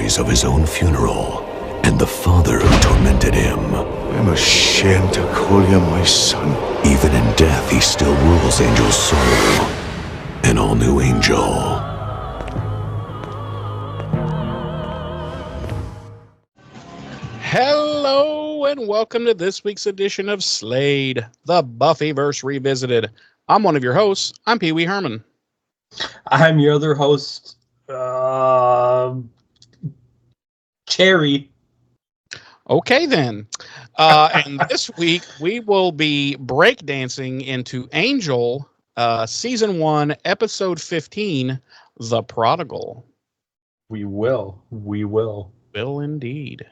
memories of his own funeral and the father who tormented him. I'm ashamed to call you my son. Even in death, he still rules Angel's soul. An all-new Angel. Hello and welcome to this week's edition of Slade, the Buffyverse Revisited. I'm one of your hosts. I'm Pee Wee Herman. I'm your other host, Cherry. Okay, then. And this week we will be breakdancing into Angel, Season 1, Episode 15, The Prodigal. We will. Will indeed.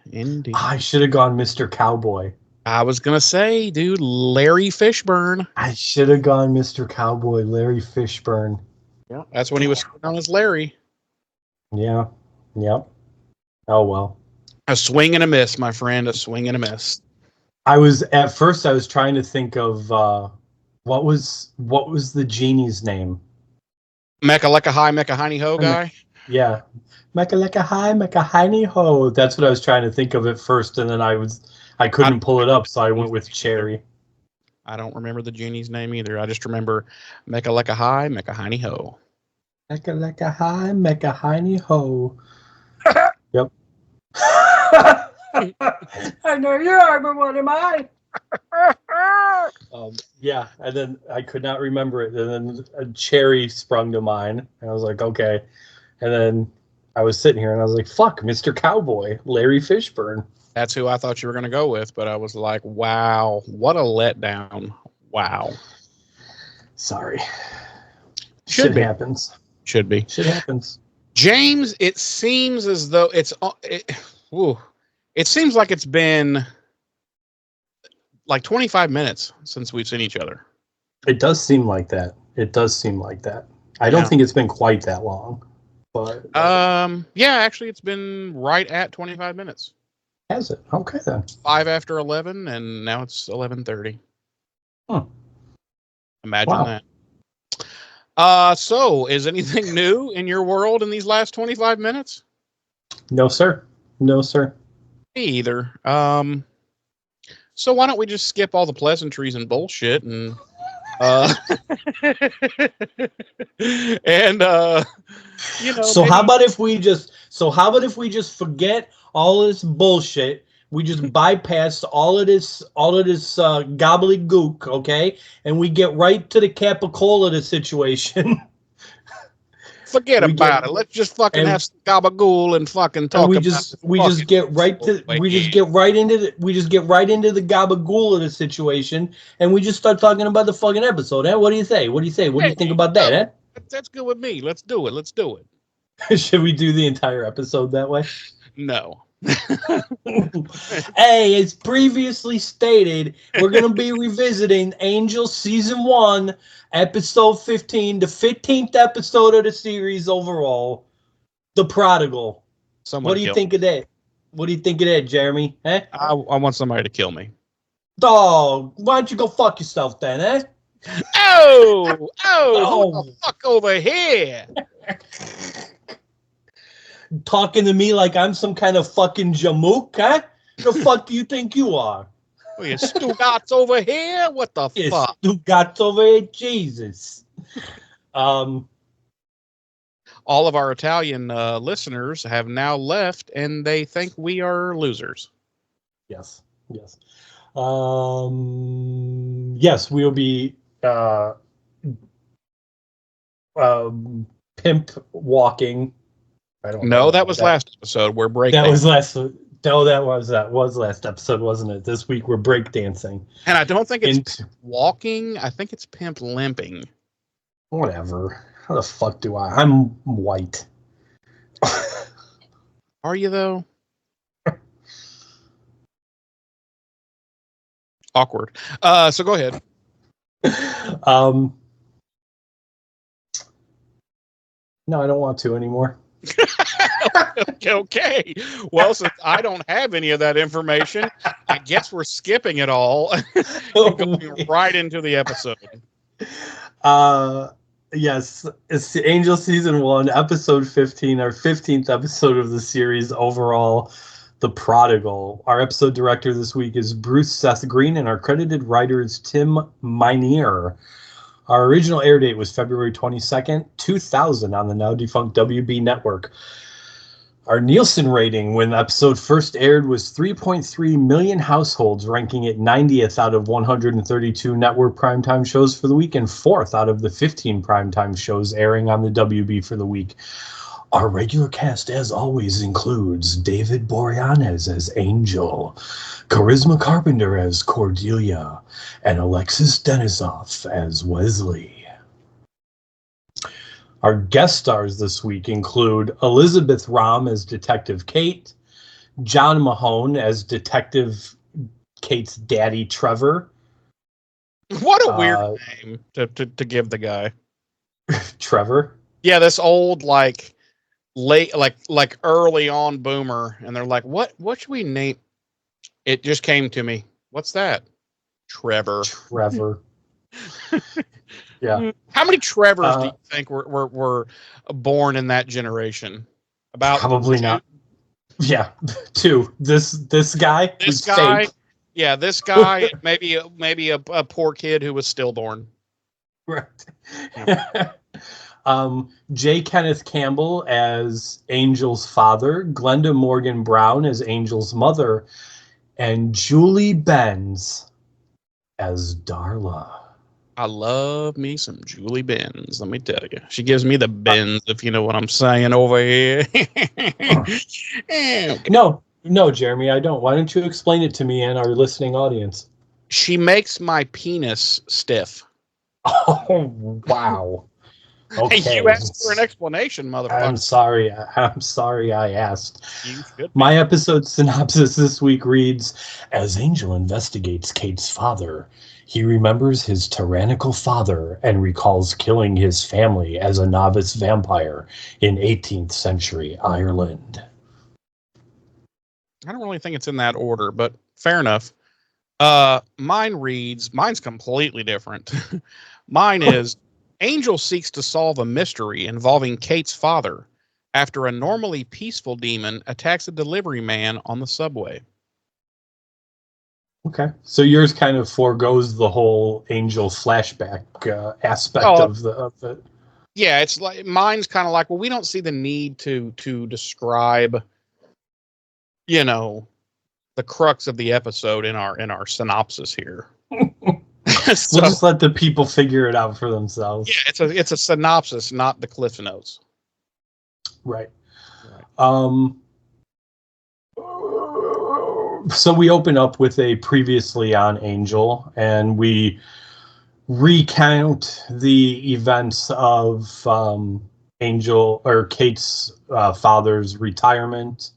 I should have gone Mr. Cowboy. I was going to say, dude, Larry Fishburne. I should have gone Mr. Cowboy, Larry Fishburne. Yeah, that's when he was known as Larry. Yeah. Yep. Oh, well. A swing and a miss, my friend. A swing and a miss. At first I was trying to think of what was the genie's name? Mecca Lecca High, Mecca Hiney Ho guy? Yeah. Mecca Lecca High, Mecca Hiney Ho. That's what I was trying to think of at first, and then I couldn't pull it up, so I went with Cherry. I don't remember the genie's name either. I just remember Mecca Lecca High, Mecca Hiney Ho. Mecca Lecca High, Mecca Hiney Ho. Yep. I know you are, but what am I? Yeah, and then I could not remember it, and then a Cherry sprung to mind, and I was like, okay. And then I was sitting here, and I was like, fuck, Mr. Cowboy, Larry Fishburne. That's who I thought you were going to go with, but I was like, wow, what a letdown. Wow. Sorry. Shit Happens. Should be. Shit happens. James, it seems as though it seems like it's been like 25 minutes since we've seen each other. It does seem like that. I don't think it's been quite that long. But yeah, actually it's been right at 25 minutes. Has it? Okay then. 5 after 11 and now it's 11:30. Imagine that. So is anything new in your world in these last 25 minutes? No, sir. Me either. So why don't we just skip all the pleasantries and bullshit and So how about if we just forget all this bullshit? We just bypass all of this gobbledygook, okay? And we get right to the capicola of the situation. Forget about it. Let's just fucking have some gabagool and fucking talk. We just get right into the gabagool of the situation, and we just start talking about the fucking episode. Eh? What do you say? What do you think about that? Eh? That's good with me. Let's do it. Should we do the entire episode that way? No. Hey, as previously stated, we're going to be revisiting Angel Season 1, Episode 15, the 15th episode of the series overall, The Prodigal. What do you think of that? What do you think of that, Jeremy? Eh? I want somebody to kill me. Dog, why don't you go fuck yourself then, eh? Oh, who the fuck over here? Talking to me like I'm some kind of fucking jamook, huh? The fuck do you think you are? Oh, you Stugatz over here? What the fuck? Stugatz over here? Jesus. All of our Italian listeners have now left, and they think we are losers. Yes. Yes, we'll be pimp walking. I don't know. No, that was last episode. We're breaking. That was last. No, that was last episode, wasn't it? This week we're breakdancing. And I don't think it's walking. I think it's pimp limping. Whatever. How the fuck do I? I'm white. Are you though? Awkward. So go ahead. No, I don't want to anymore. Okay. Well, since I don't have any of that information, I guess we're skipping it all and going right into the episode. Yes, it's the Angel Season 1, Episode 15, our 15th episode of the series overall, The Prodigal. Our episode director this week is Bruce Seth Green, and our credited writer is Tim Minear. Our original air date was February 22nd, 2000 on the now-defunct WB network. Our Nielsen rating when the episode first aired was 3.3 million households, ranking it 90th out of 132 network primetime shows for the week and 4th out of the 15 primetime shows airing on the WB for the week. Our regular cast, as always, includes David Boreanaz as Angel, Charisma Carpenter as Cordelia, and Alexis Denisoff as Wesley. Our guest stars this week include Elizabeth Rahm as Detective Kate, John Mahone as Detective Kate's daddy, Trevor. What a weird name to give the guy. Trevor? Yeah, this old, like, late, like early on boomer. And they're like, what should we name? It just came to me. What's that? Trevor. Yeah. How many Trevors do you think were born in that generation? About probably 2? Not. Yeah, 2. This guy. This guy. Fake. Yeah, this guy. maybe a poor kid who was stillborn. Right. J. Kenneth Campbell as Angel's father, Glenda Morgan Brown as Angel's mother, and Julie Benz as Darla. I love me some Julie Benz, let me tell you. She gives me the Benz, if you know what I'm saying over here. No, Jeremy, I don't. Why don't you explain it to me and our listening audience? She makes my penis stiff. Oh, wow. Okay. Hey, you asked for an explanation, motherfucker. I'm sorry I asked. You should be. My episode synopsis this week reads, as Angel investigates Kate's father, he remembers his tyrannical father and recalls killing his family as a novice vampire in 18th century Ireland. I don't really think it's in that order, but fair enough. Mine's completely different. Mine is, Angel seeks to solve a mystery involving Kate's father after a normally peaceful demon attacks a delivery man on the subway. Okay. So yours kind of forgoes the whole Angel flashback aspect of it. Yeah, it's like mine's kind of like, well, we don't see the need to describe, the crux of the episode in our synopsis here. So, we'll just let the people figure it out for themselves. Yeah, it's a synopsis, not the Cliff Notes. Right. So we open up with a previously on Angel, and we recount the events of Angel or Kate's father's retirement,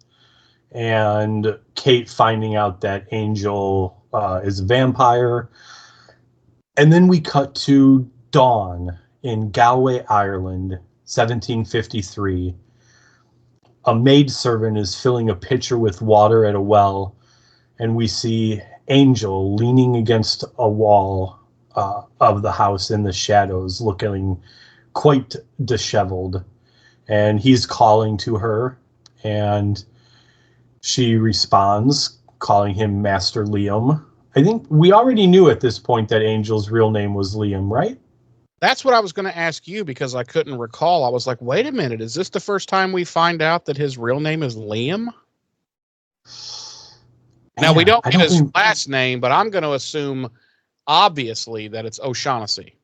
and Kate finding out that Angel is a vampire. And then we cut to dawn in Galway, Ireland, 1753. A maidservant is filling a pitcher with water at a well, and we see Angel leaning against a wall of the house in the shadows, looking quite disheveled. And he's calling to her, and she responds, calling him Master Liam. I think we already knew at this point that Angel's real name was Liam, right? That's what I was going to ask you, because I couldn't recall. I was like, wait a minute, is this the first time we find out that his real name is Liam? Now, we don't get his last name, but I'm going to assume, obviously, that it's O'Shaughnessy.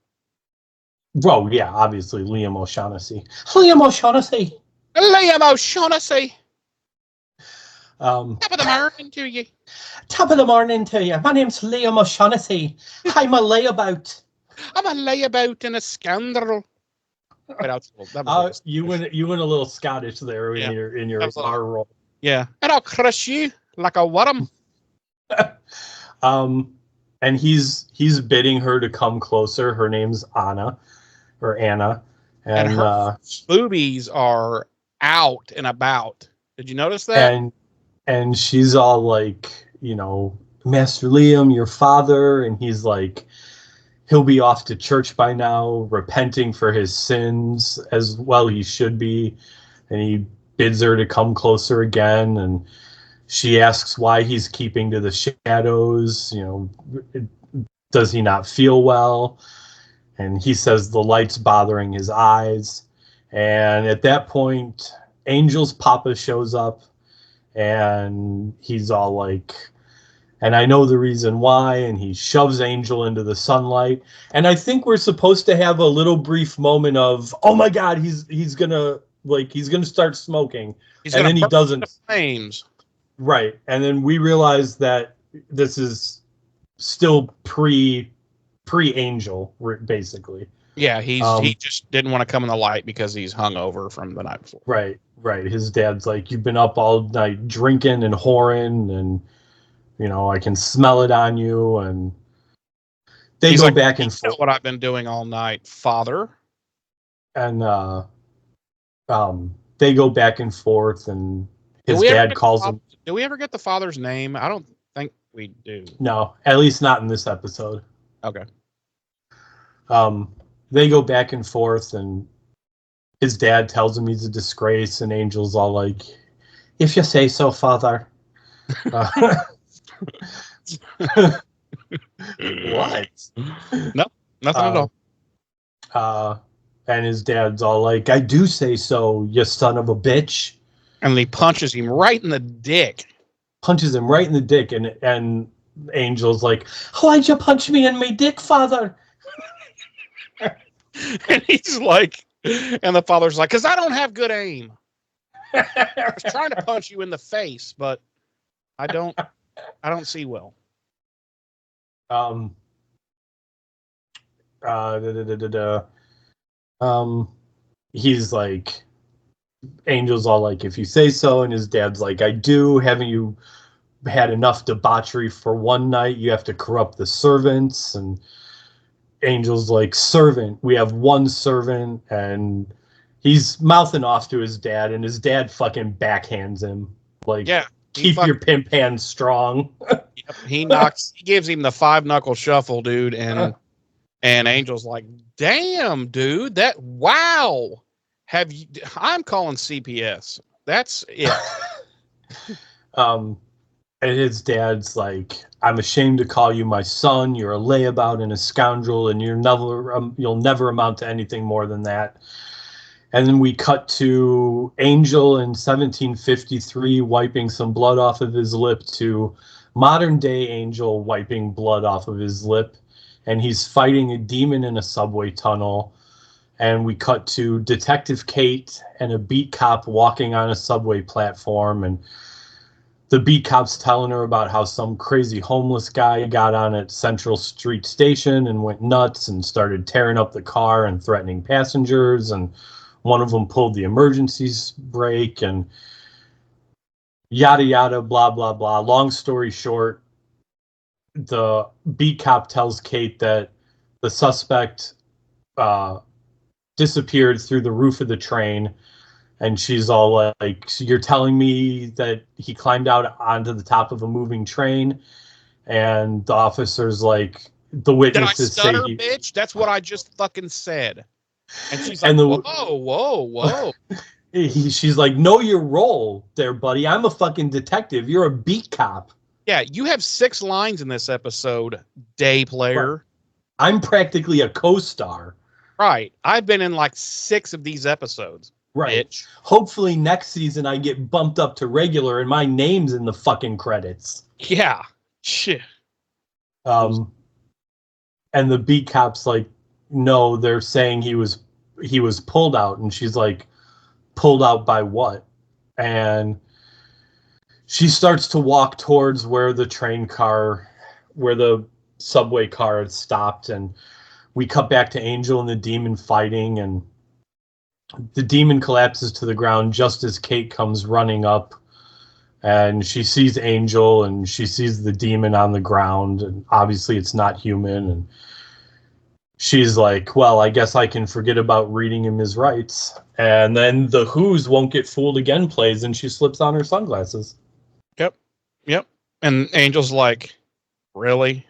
Well, yeah, obviously, Liam O'Shaughnessy. Liam O'Shaughnessy! Liam O'Shaughnessy! Top of the morning to you. Top of the morning to you. My name's Liam O'Shaughnessy. I'm a layabout. I'm a layabout in a scandal. You went a little Scottish there in your bar role. Yeah, and I'll crush you like a worm. And he's bidding her to come closer. Her name's Anna, and her boobies are out and about. Did you notice that? And she's all like, Master Liam, your father, and he's like, he'll be off to church by now, repenting for his sins as well he should be. And he bids her to come closer again. And she asks why he's keeping to the shadows. Does he not feel well? And he says the light's bothering his eyes. And at that point, Angel's papa shows up, and he's all like, and I know the reason why, and he shoves Angel into the sunlight. And I think we're supposed to have a little brief moment of, oh my God, he's gonna start smoking. And then he doesn't. The flames. Right. And then we realize that this is still pre-Angel, basically. Yeah, he just didn't want to come in the light because he's hungover from the night before. Right. His dad's like, you've been up all night drinking and whoring, and I can smell it on you. And they go back and forth. What I've been doing all night, Father. And they go back and forth, and his dad calls him. Do we ever get the father's name? I don't think we do. No, at least not in this episode. Okay. They go back and forth, and his dad tells him he's a disgrace, and Angel's all like, if you say so, Father. What? No, nothing at all. And his dad's all like, I do say so, you son of a bitch. And he punches him right in the dick. And Angel's like, why'd you punch me in my dick, Father? And he's like, and the father's like, because I don't have good aim. I was trying to punch you in the face, but I don't see well. He's like, Angel's all like, if you say so, and his dad's like, I do. Haven't you had enough debauchery for one night? You have to corrupt the servants. And Angel's like, servant, we have one servant. And he's mouthing off to his dad, and his dad fucking backhands him. Like, yeah, keep your pimp hands strong. Yep, he gives him the 5-knuckle shuffle, dude. And Angel's like, damn, dude, wow. I'm calling CPS. That's it. And his dad's like, I'm ashamed to call you my son. You're a layabout and a scoundrel, and you'll never amount to anything more than that. And then we cut to Angel in 1753 wiping some blood off of his lip to modern day Angel wiping blood off of his lip. And he's fighting a demon in a subway tunnel. And we cut to Detective Kate and a beat cop walking on a subway platform. And the beat cop's telling her about how some crazy homeless guy got on at Central Street Station and went nuts and started tearing up the car and threatening passengers. And one of them pulled the emergency brake and yada, yada, blah, blah, blah. Long story short, the beat cop tells Kate that the suspect disappeared through the roof of the train, and she's all like, so you're telling me that he climbed out onto the top of a moving train? And the officer's like, the witnesses say he... bitch? That's what I just fucking said. And she's like, whoa. She's like, know your role there, buddy. I'm a fucking detective. You're a beat cop. Yeah, you have 6 lines in this episode, day player. Right. I'm practically a co-star. Right. I've been in like 6 of these episodes. Right. Bitch. Hopefully next season I get bumped up to regular and my name's in the fucking credits. Yeah. Shit. And the beat cop's like, no, they're saying he was pulled out. And she's like, pulled out by what? And she starts to walk towards where the subway car had stopped, and we cut back to Angel and the demon fighting, and the demon collapses to the ground just as Kate comes running up, and she sees Angel and she sees the demon on the ground, and obviously it's not human, and she's like, well, I guess I can forget about reading him his rights. And then the Who's Won't Get Fooled Again plays, and she slips on her sunglasses. Yep. And Angel's like, really?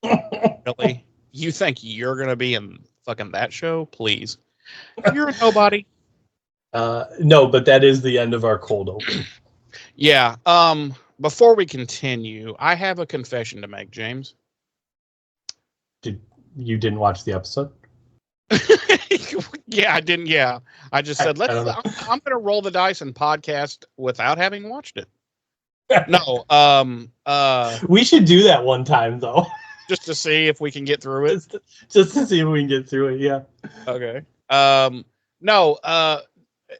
Really? You think you're gonna be in fucking that show? Please, you're a nobody. No, but that is the end of our cold open. Yeah. Before we continue, I have a confession to make, James. You didn't watch the episode? Yeah, I didn't. Yeah, I just said I don't know. I'm going to roll the dice and podcast without having watched it. No. We should do that one time though, just to see if we can get through it. just to see if we can get through it. Yeah. Okay. No.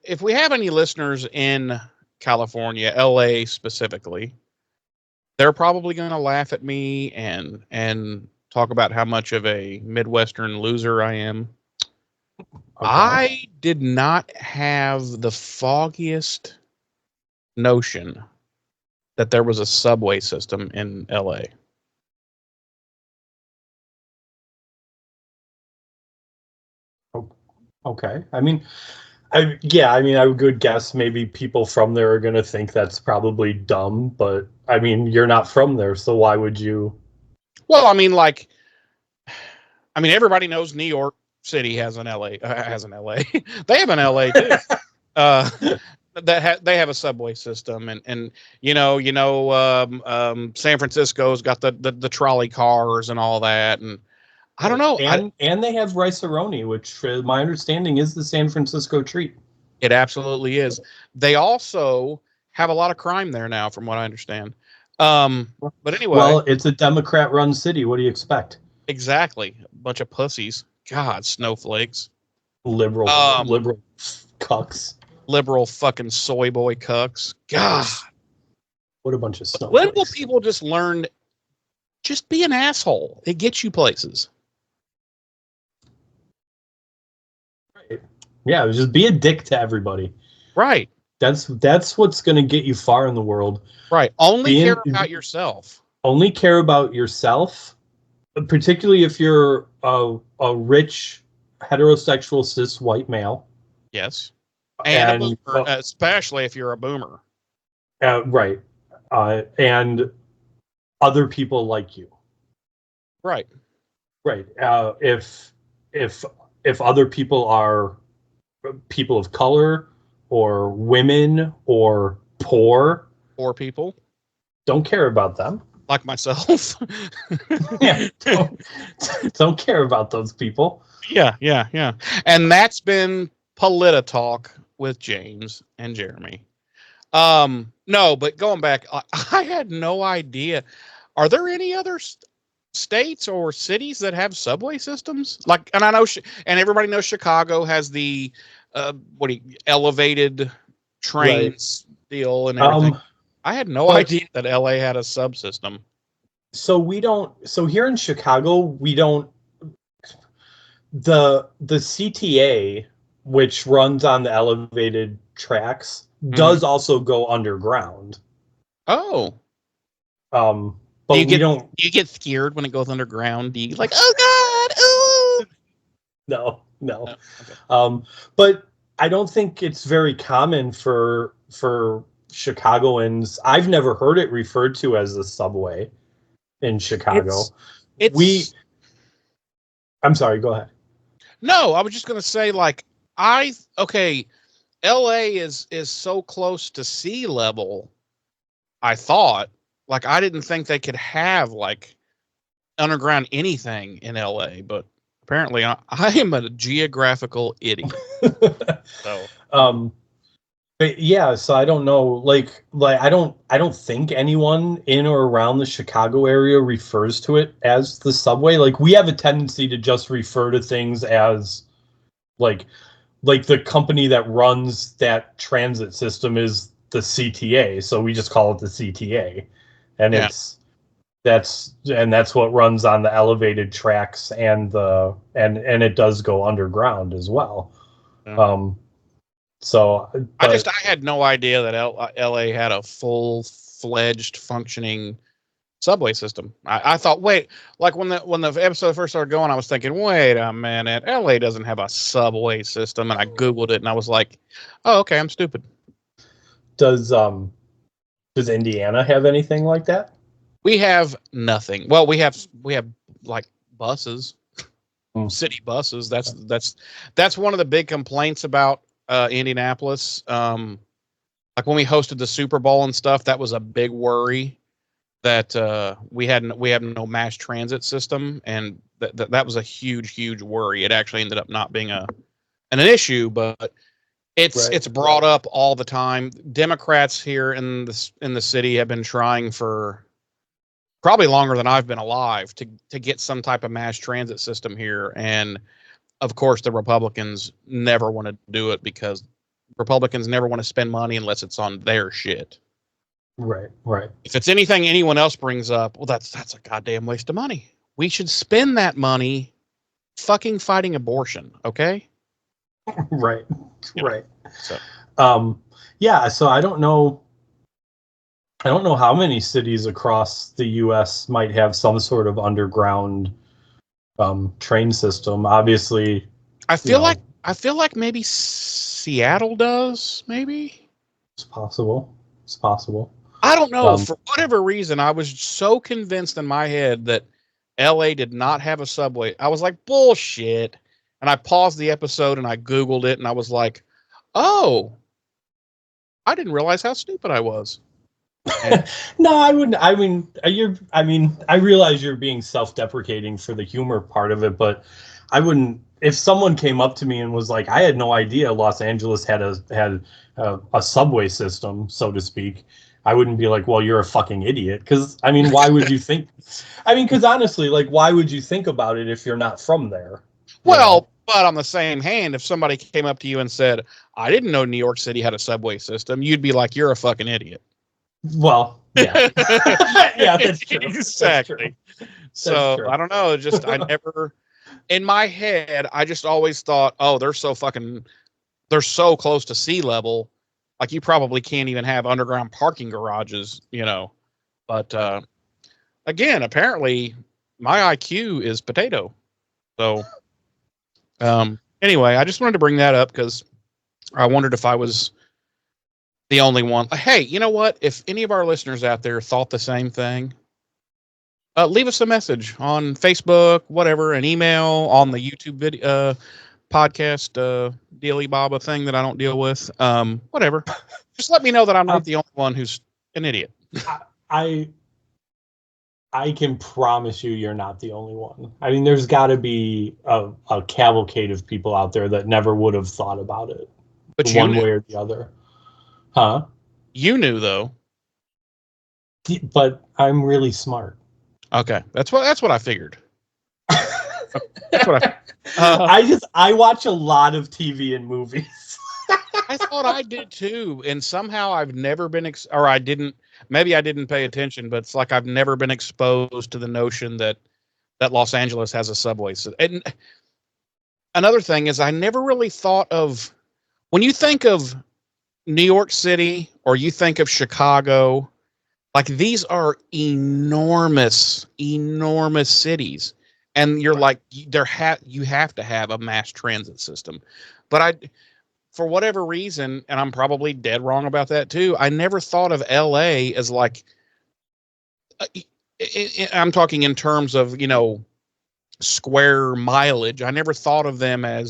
If we have any listeners in California, LA specifically, they're probably going to laugh at me and talk about how much of a Midwestern loser I am. Okay. I did not have the foggiest notion that there was a subway system in LA. Okay. I mean, I would guess maybe people from there are going to think that's probably dumb, but I mean, you're not from there, so why would you? Well, I mean, everybody knows New York City has an LA. They have an LA too. They have a subway system, and San Francisco's got the trolley cars and all that, and I don't know. And they have rice-a-roni, which my understanding is the San Francisco treat. It absolutely is. They also have a lot of crime there now, from what I understand. But anyway. Well, it's a Democrat-run city. What do you expect? Exactly. A bunch of pussies. God, snowflakes. Liberal cucks. Liberal fucking soy boy cucks. God. What a bunch of snowflakes. When will people just learn, just be an asshole? It gets you places. Right. Yeah, just be a dick to everybody. Right. That's what's going to get you far in the world. Right. Only care about yourself. Only care about yourself, particularly if you're a rich, heterosexual, cis white male. Yes. And a boomer, especially if you're a boomer. Right. And other people like you. Right. Right. If other people are people of color or women or poor people, don't care about them. Like myself. Yeah. Don't care about those people. Yeah. And that's been Politi-Talk with James and Jeremy. No, but going back, I had no idea. Are there any other states or cities that have subway systems? And I know, and everybody knows Chicago has the elevated trains deal and everything. I had no idea that LA had a subsystem. So here in Chicago, we don't. The CTA, which runs on the elevated tracks, does also go underground. Oh. But we don't. Do you get scared when it goes underground? Do you like, oh God, ooh? No. Okay. But I don't think it's very common for Chicagoans. I've never heard it referred to as the subway in Chicago. I'm sorry, go ahead. No, I was just going to say, LA is so close to sea level. I thought, I didn't think they could have underground anything in LA, but apparently I am a geographical idiot. So, but yeah, so I don't know, I don't think anyone in or around the Chicago area refers to it as the subway. We have a tendency to just refer to things as like the company that runs that transit system is the CTA, so we just call it the CTA. And that's what runs on the elevated tracks and it does go underground as well. Yeah. I had no idea that LA had a full-fledged functioning subway system. I thought, wait, when the episode first started going, I was thinking, wait a minute, LA doesn't have a subway system, and I Googled it, and I was like, oh, okay, I'm stupid. Does Indiana have anything like that? We have nothing. Well, we have buses, city buses. Okay. That's one of the big complaints about Indianapolis. Like when we hosted the Super Bowl and stuff, that was a big worry that we have no mass transit system, and that was a huge worry. It actually ended up not being an issue, but it's brought up all the time. Democrats here in the city have been trying for probably longer than I've been alive to get some type of mass transit system here, and of course the Republicans never want to do it because Republicans never want to spend money unless it's on their shit. Right. If it's anything anyone else brings up, well, that's a goddamn waste of money. We should spend that money fucking fighting abortion, okay? Right. So, so I don't know how many cities across the US might have some sort of underground train system. Obviously, I feel like maybe Seattle does, maybe. It's possible. I don't know. For whatever reason, I was so convinced in my head that LA did not have a subway. I was like, bullshit. And I paused the episode and I Googled it and I was like, oh, I didn't realize how stupid I was. No, I wouldn't. I realize you're being self-deprecating for the humor part of it, but I wouldn't. If someone came up to me and was like, "I had no idea Los Angeles had a subway system, so to speak," I wouldn't be like, "Well, you're a fucking idiot." Because why would you think? Because honestly, like, why would you think about it if you're not from there? Well, but on the same hand, if somebody came up to you and said, "I didn't know New York City had a subway system," you'd be like, "You're a fucking idiot." Well, yeah, yeah, that's true. Exactly. That's true. I don't know. Just I never, in my head, I just always thought, oh, they're so close to sea level, like you probably can't even have underground parking garages, But again, apparently, my IQ is potato. So, anyway, I just wanted to bring that up because I wondered if I was the only one. Hey, you know what? If any of our listeners out there thought the same thing, leave us a message on Facebook, whatever, an email, on the YouTube video, podcast, Dealy Baba thing that I don't deal with. Whatever. Just let me know that I'm not the only one who's an idiot. I can promise you're not the only one. There's got to be a cavalcade of people out there that never would have thought about it, but one way or the other. Huh? You knew though. But I'm really smart. Okay, that's what I figured. That's what I watch a lot of TV and movies. I thought I did too, and somehow I've never been maybe I didn't pay attention, but it's like I've never been exposed to the notion that Los Angeles has a subway. And another thing is I never really thought of, when you think of New York City or you think of Chicago, like these are enormous cities, and you're like, you have to have a mass transit system. But for whatever reason, and I'm probably dead wrong about that too, I never thought of LA as like, I'm talking in terms of, square mileage. I never thought of LA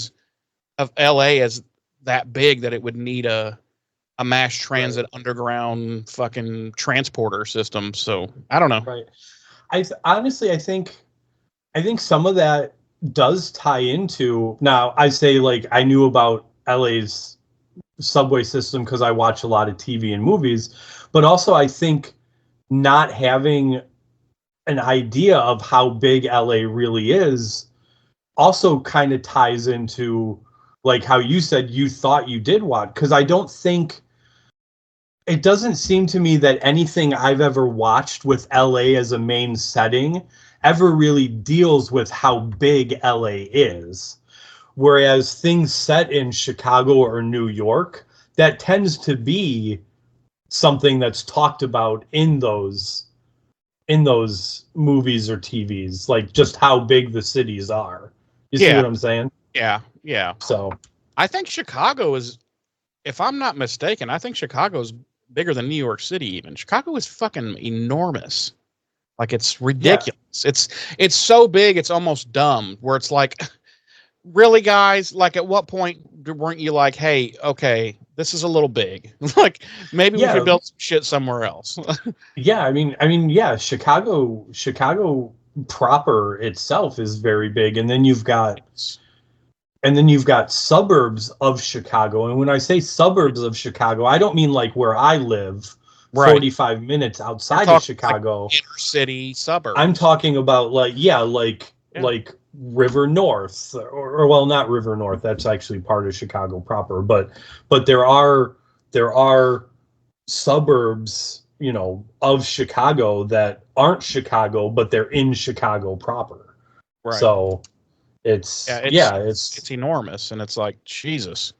as that big that it would need a mass transit underground fucking transporter system. So I don't know. Right. Honestly, I think some of that does tie into, now I say, like, I knew about LA's subway system because I watch a lot of TV and movies, but also I think not having an idea of how big LA really is also kind of ties into, like, how you said you thought you did watch, because it doesn't seem to me that anything I've ever watched with LA as a main setting ever really deals with how big LA is. Whereas things set in Chicago or New York, that tends to be something that's talked about in those movies or TVs, like just how big the cities are. You see what I'm saying? Yeah. So I think Chicago is, if I'm not mistaken, I think Chicago's bigger than New York City even. Chicago is fucking enormous. Like it's ridiculous. It's so big, it's almost dumb. Where it's like, really, guys? Like, at what point weren't you like, hey, okay, this is a little big. Like, maybe we should build some shit somewhere else. Yeah, I mean, yeah, Chicago proper itself is very big, and then you've got suburbs of Chicago. And when I say suburbs of Chicago, I don't mean like where I live, Right. 45 minutes outside of Chicago. Like inner city suburbs. I'm talking about like River North, or well, not River North. That's actually part of Chicago proper, but there are suburbs, you know, of Chicago that aren't Chicago, but they're in Chicago proper. Right. So it's enormous, and it's like, Jesus.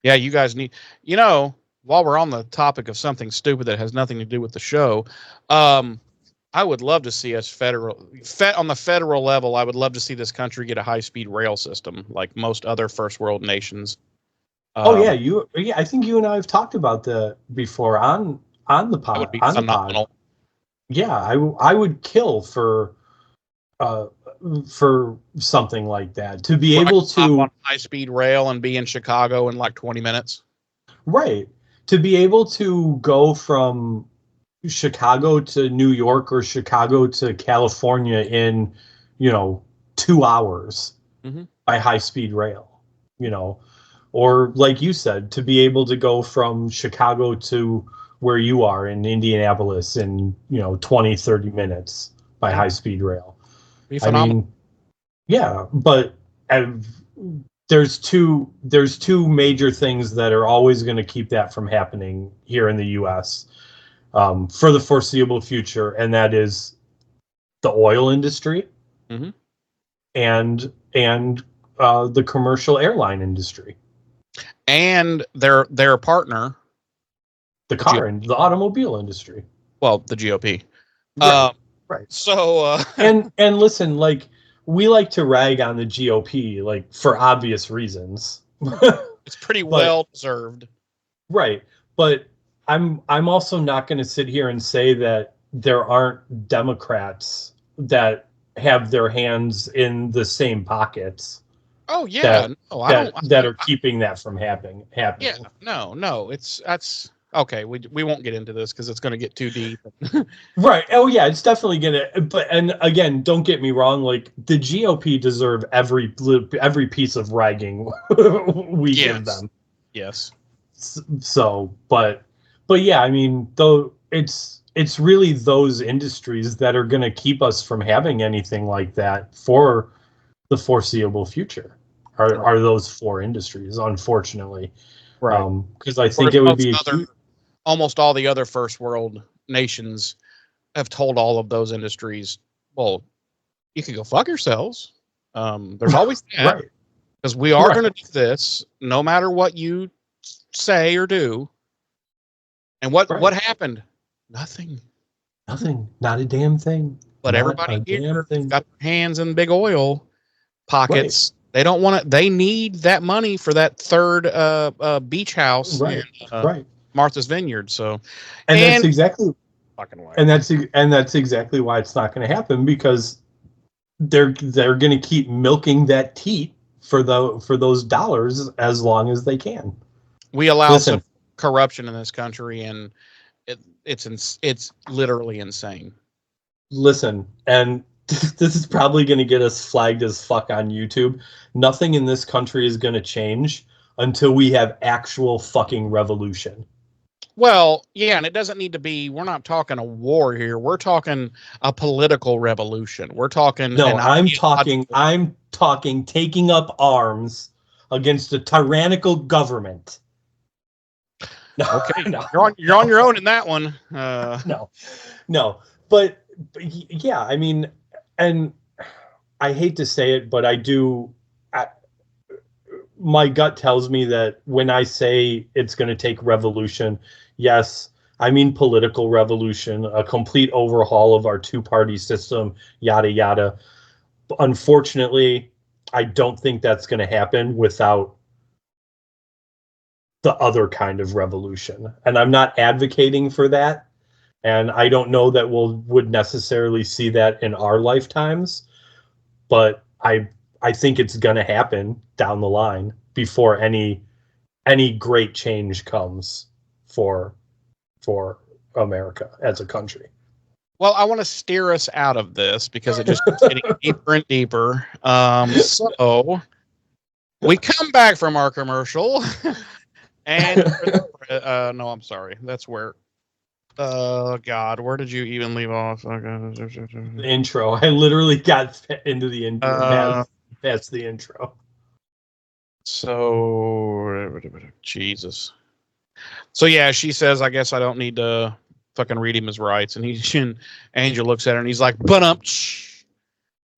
Yeah, you guys need, you know, while we're on the topic of something stupid that has nothing to do with the show, I would love to see us on the federal level. I would love to see this country get a high-speed rail system like most other first world nations. I think you and I have talked about that before on the pod. That would be phenomenal. Yeah, I would kill for something like that, to be able to on high-speed rail and be in Chicago in like 20 minutes. Right. To be able to go from Chicago to New York or Chicago to California in, 2 hours by high-speed rail, or like you said, to be able to go from Chicago to where you are in Indianapolis in, 20, 30 minutes by high-speed rail. Be phenomenal. I mean, yeah, but there's two major things that are always going to keep that from happening here in the U.S. For the foreseeable future, and that is the oil industry and the commercial airline industry and their partner, the automobile industry. Well, the GOP, right. So and listen, like, we like to rag on the GOP, like, for obvious reasons. It's pretty well deserved, right? But I'm also not going to sit here and say that there aren't Democrats that have their hands in the same pockets. Oh yeah, that are keeping that from happening. Yeah, no, that's okay. We won't get into this because it's going to get too deep. Right. Oh yeah, it's definitely gonna. But, and again, don't get me wrong. Like, the GOP deserve every piece of ragging we give them. Yes. So, but yeah, I mean, though, it's really those industries that are going to keep us from having anything like that for the foreseeable future. Are those 4 industries, unfortunately? Right. Because I think it would be almost all the other first world nations have told all of those industries, well, you can go fuck yourselves. There's always that, right, because we are going to do this no matter what you say or do. And what happened? Nothing. Not a damn thing. But everybody here got their hands in big oil pockets. Right. They don't want to. They need that money for that third beach house in Martha's Vineyard. So, and that's exactly fucking way. And that's exactly why it's not going to happen, because they're going to keep milking that teat for those dollars as long as they can. We allow some corruption in this country, and it's literally insane. Listen, and this is probably going to get us flagged as fuck on YouTube. Nothing in this country is going to change until we have actual fucking revolution. Well, yeah, and it doesn't need to be. We're not talking a war here. We're talking a political revolution. We're talking. No, I'm talking taking up arms against a tyrannical government. No, okay, no, you're on your own in that one. No, but yeah, I mean, and I hate to say it, but I do. My gut tells me that when I say it's going to take revolution, yes, I mean political revolution, a complete overhaul of our 2-party system, yada yada. Unfortunately, I don't think that's going to happen without the other kind of revolution. And I'm not advocating for that, And I don't know that would necessarily see that in our lifetimes, but I think it's going to happen down the line before any great change comes for America as a country. Well, I want to steer us out of this because it just keeps getting deeper and deeper. So we come back from our commercial, and no, I'm sorry. That's where. God, where did you even leave off? The intro. I literally got into the intro. That's the intro. So, Jesus. So yeah, she says, "I guess I don't need to fucking read him his rights." And Angel looks at her and he's like, "But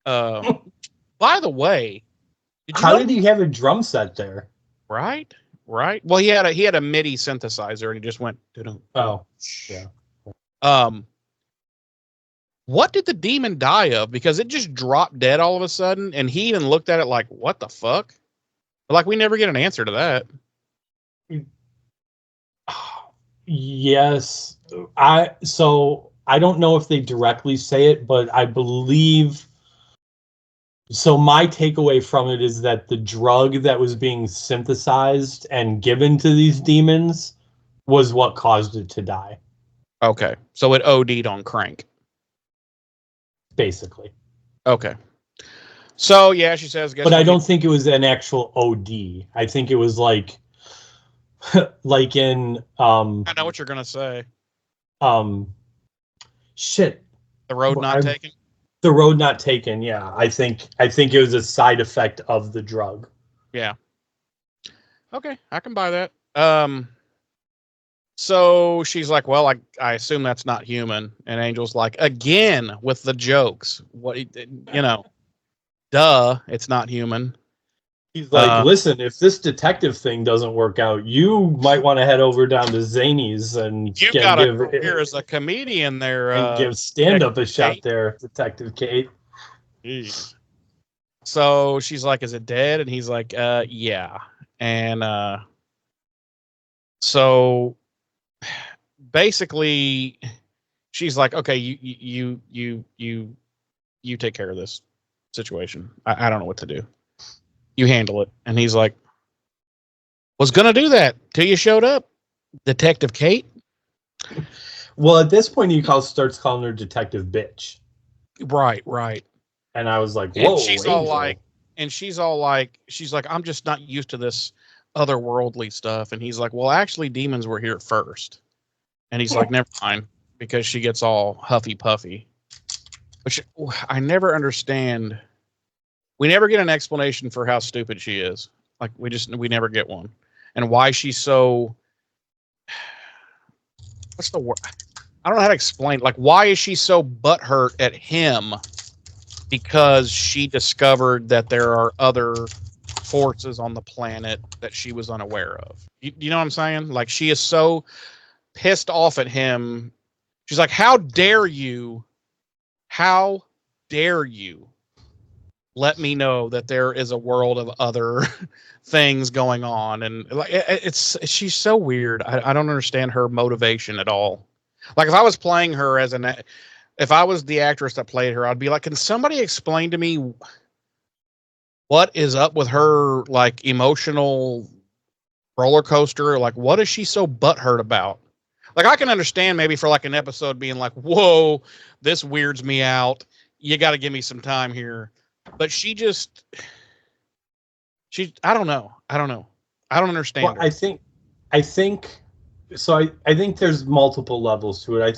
by the way, did he have a drum set there? Right. Well, he had a MIDI synthesizer and he just went. Oh, yeah. What did the demon die of? Because it just dropped dead all of a sudden, and he even looked at it like, "What the fuck?" But like, we never get an answer to that. Yes, I don't know if they directly say it, but I believe. So my takeaway from it is that the drug that was being synthesized and given to these demons was what caused it to die. Okay, so it OD'd on crank. Basically. Okay. So yeah, she says. But I don't think it was an actual OD. I think it was like in. I know what you're gonna say. Shit. The road not taken. The road not taken. Yeah, I think it was a side effect of the drug. Yeah. Okay, I can buy that. So she's like, "Well, I assume that's not human." And Angel's like, again with the jokes. What duh, it's not human. He's like, "Listen, if this detective thing doesn't work out, you might want to head over down to Zany's and you got a career as a comedian there, and give stand-up a shot there, Detective Kate." Jeez. So she's like, "Is it dead?" And he's like, "Yeah." And so basically, she's like, "Okay, you take care of this situation. I don't know what to do. You handle it." And he's like, "Was gonna do that till you showed up, Detective Kate." Well, at this point, he starts calling her Detective Bitch. Right. And I was like, "Whoa!" And she's all like, "I'm just not used to this otherworldly stuff." And he's like, "Well, actually, demons were here first." And he's like, "Never mind," because she gets all huffy puffy, which I never understand. We never get an explanation for how stupid she is. Like, we never get one. And why she's so, what's the word? I don't know how to explain. Like, why is she so butthurt at him? Because she discovered that there are other forces on the planet that she was unaware of. You know what I'm saying? Like, she is so pissed off at him. She's like, how dare you let me know that there is a world of other things going on? And like, she's so weird. I don't understand her motivation at all. Like, if I was playing her if I was the actress that played her, I'd be like, can somebody explain to me what is up with her, like, emotional roller coaster? Like, what is she so butthurt about? Like, I can understand maybe for like an episode being like, whoa, this weirds me out. You got to give me some time here. But I don't know. I don't understand. Well, her. I think there's multiple levels to it. I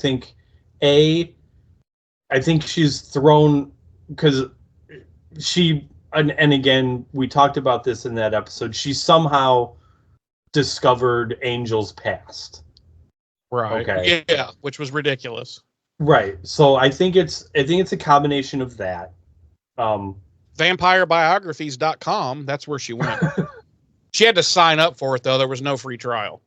think she's thrown because and again, we talked about this in that episode. She somehow discovered Angel's past. Right. Okay. Yeah, which was ridiculous. Right. So I think it's a combination of that. Vampirebiographies.com. That's where she went. She had to sign up for it, though. There was no free trial.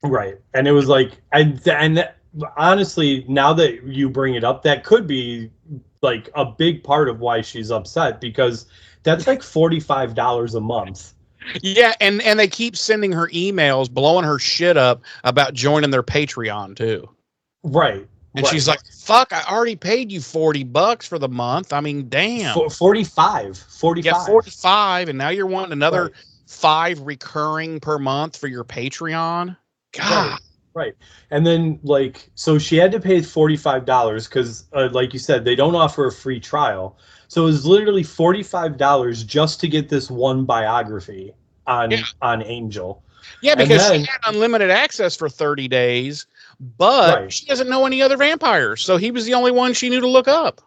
Right. And it was like, and honestly, now that you bring it up, that could be like a big part of why she's upset, because that's like $45 a month. Yeah, and they keep sending her emails, blowing her shit up about joining their Patreon too. Right. And she's like, fuck, I already paid you $40 for the month. I mean, damn. 45. Yeah, 45, and now you're wanting another Right. 5 recurring per month for your Patreon. God. Right. And then, like, so she had to pay $45 because, like you said, they don't offer a free trial. So it was literally $45 just to get this one biography on Angel. Yeah, And because then, she had unlimited access for 30 days, but she doesn't know any other vampires. So he was the only one she knew to look up.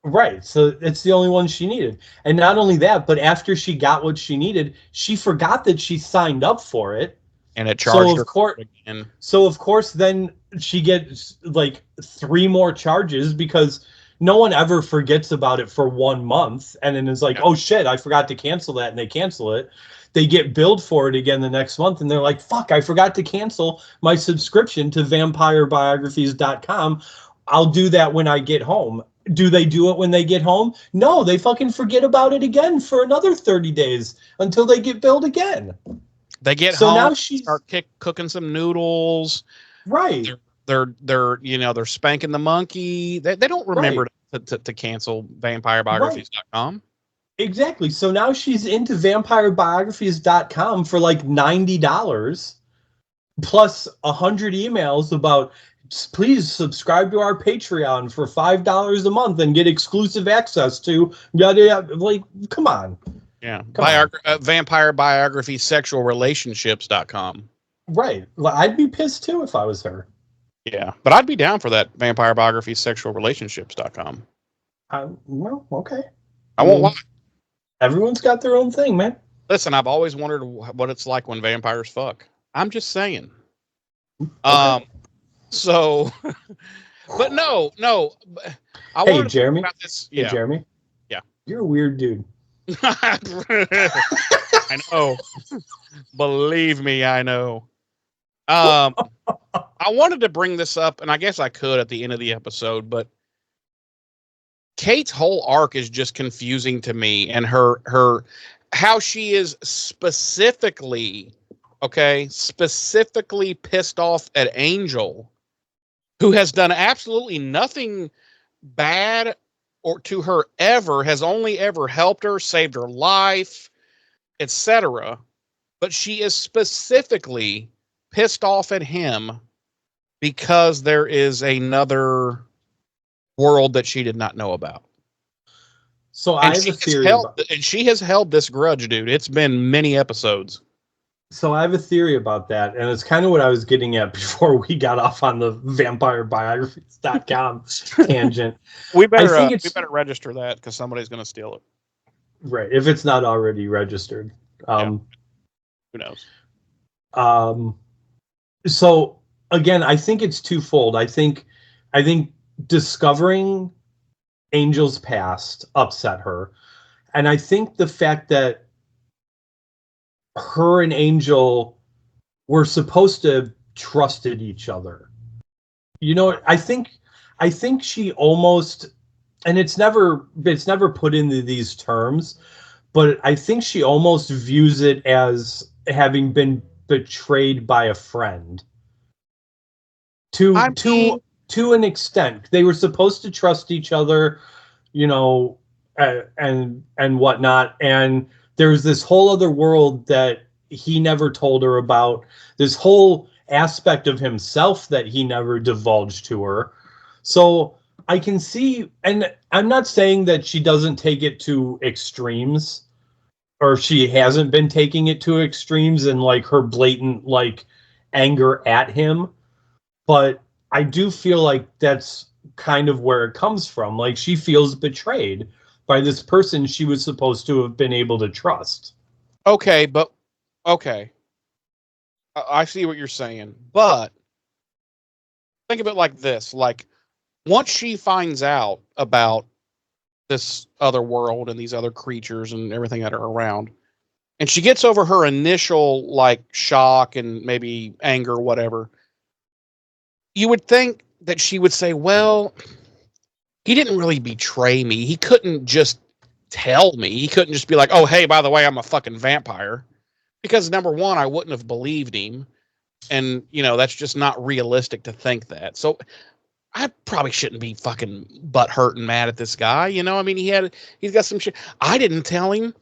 Right. So it's the only one she needed. And not only that, but after she got what she needed, she forgot that she signed up for it. And it charged her again. So of course then she gets like 3 more charges because no one ever forgets about it for 1 month and then is like, oh shit, I forgot to cancel that, and they cancel it. They get billed for it again the next month and they're like, fuck, I forgot to cancel my subscription to vampirebiographies.com. I'll do that when I get home. Do they do it when they get home? No, they fucking forget about it again for another 30 days until they get billed again. They get home, now start cooking some noodles. Right. They're spanking the monkey. They don't remember to cancel vampirebiographies.com. Right. Exactly. So now she's into vampirebiographies.com for like $90 plus 100 emails about, please subscribe to our Patreon for $5 a month and get exclusive access to yada yada. Like, come on. Yeah. Vampirebiographiesexualrelationships.com. Right. I'd be pissed too if I was her. Yeah. But I'd be down for that. Vampirebiographiesexualrelationships.com. Well, okay. I won't lie. Everyone's got their own thing, man. Listen, I've always wondered what it's like when vampires fuck. I'm just saying. Okay. So, but no. Hey, Jeremy. About this. Hey, Jeremy. Yeah. You're a weird dude. I know. Believe me, I know. I wanted to bring this up, and I guess I could at the end of the episode, but Kate's whole arc is just confusing to me, and her how she is specifically pissed off at Angel, who has done absolutely nothing bad or to her ever, has only ever helped her, saved her life, etc. But she is specifically pissed off at him because there is another world that she did not know about. So I have a theory. And she has held this grudge, dude. It's been many episodes. So I have a theory about that, and it's kind of what I was getting at before we got off on the vampirebiographies.com tangent. We better register that because somebody's going to steal it. Right, if it's not already registered. Who knows? So again, I think it's twofold. I think discovering Angel's past upset her, and I think the fact that her and Angel were supposed to have trusted each other. You know, I think she almost, and it's never put into these terms, but I think she almost views it as having been betrayed by a friend. To an extent, they were supposed to trust each other, you know, and whatnot, and there's this whole other world that he never told her about, this whole aspect of himself that he never divulged to her. So I can see, and I'm not saying that she doesn't take it to extremes, or she hasn't been taking it to extremes and like her blatant like anger at him, but I do feel like that's kind of where it comes from. Like she feels betrayed by this person she was supposed to have been able to trust. Okay. I see what you're saying, but think of it like this. Like once she finds out about this other world and these other creatures and everything that are around, and she gets over her initial like shock and maybe anger or whatever, you would think that she would say, well, he didn't really betray me. He couldn't just tell me. He couldn't just be like, oh, hey, by the way, I'm a fucking vampire. Because number one, I wouldn't have believed him. And, you know, that's just not realistic to think that. So I probably shouldn't be fucking butt hurt and mad at this guy. You know, I mean, he's got some shit. I didn't tell him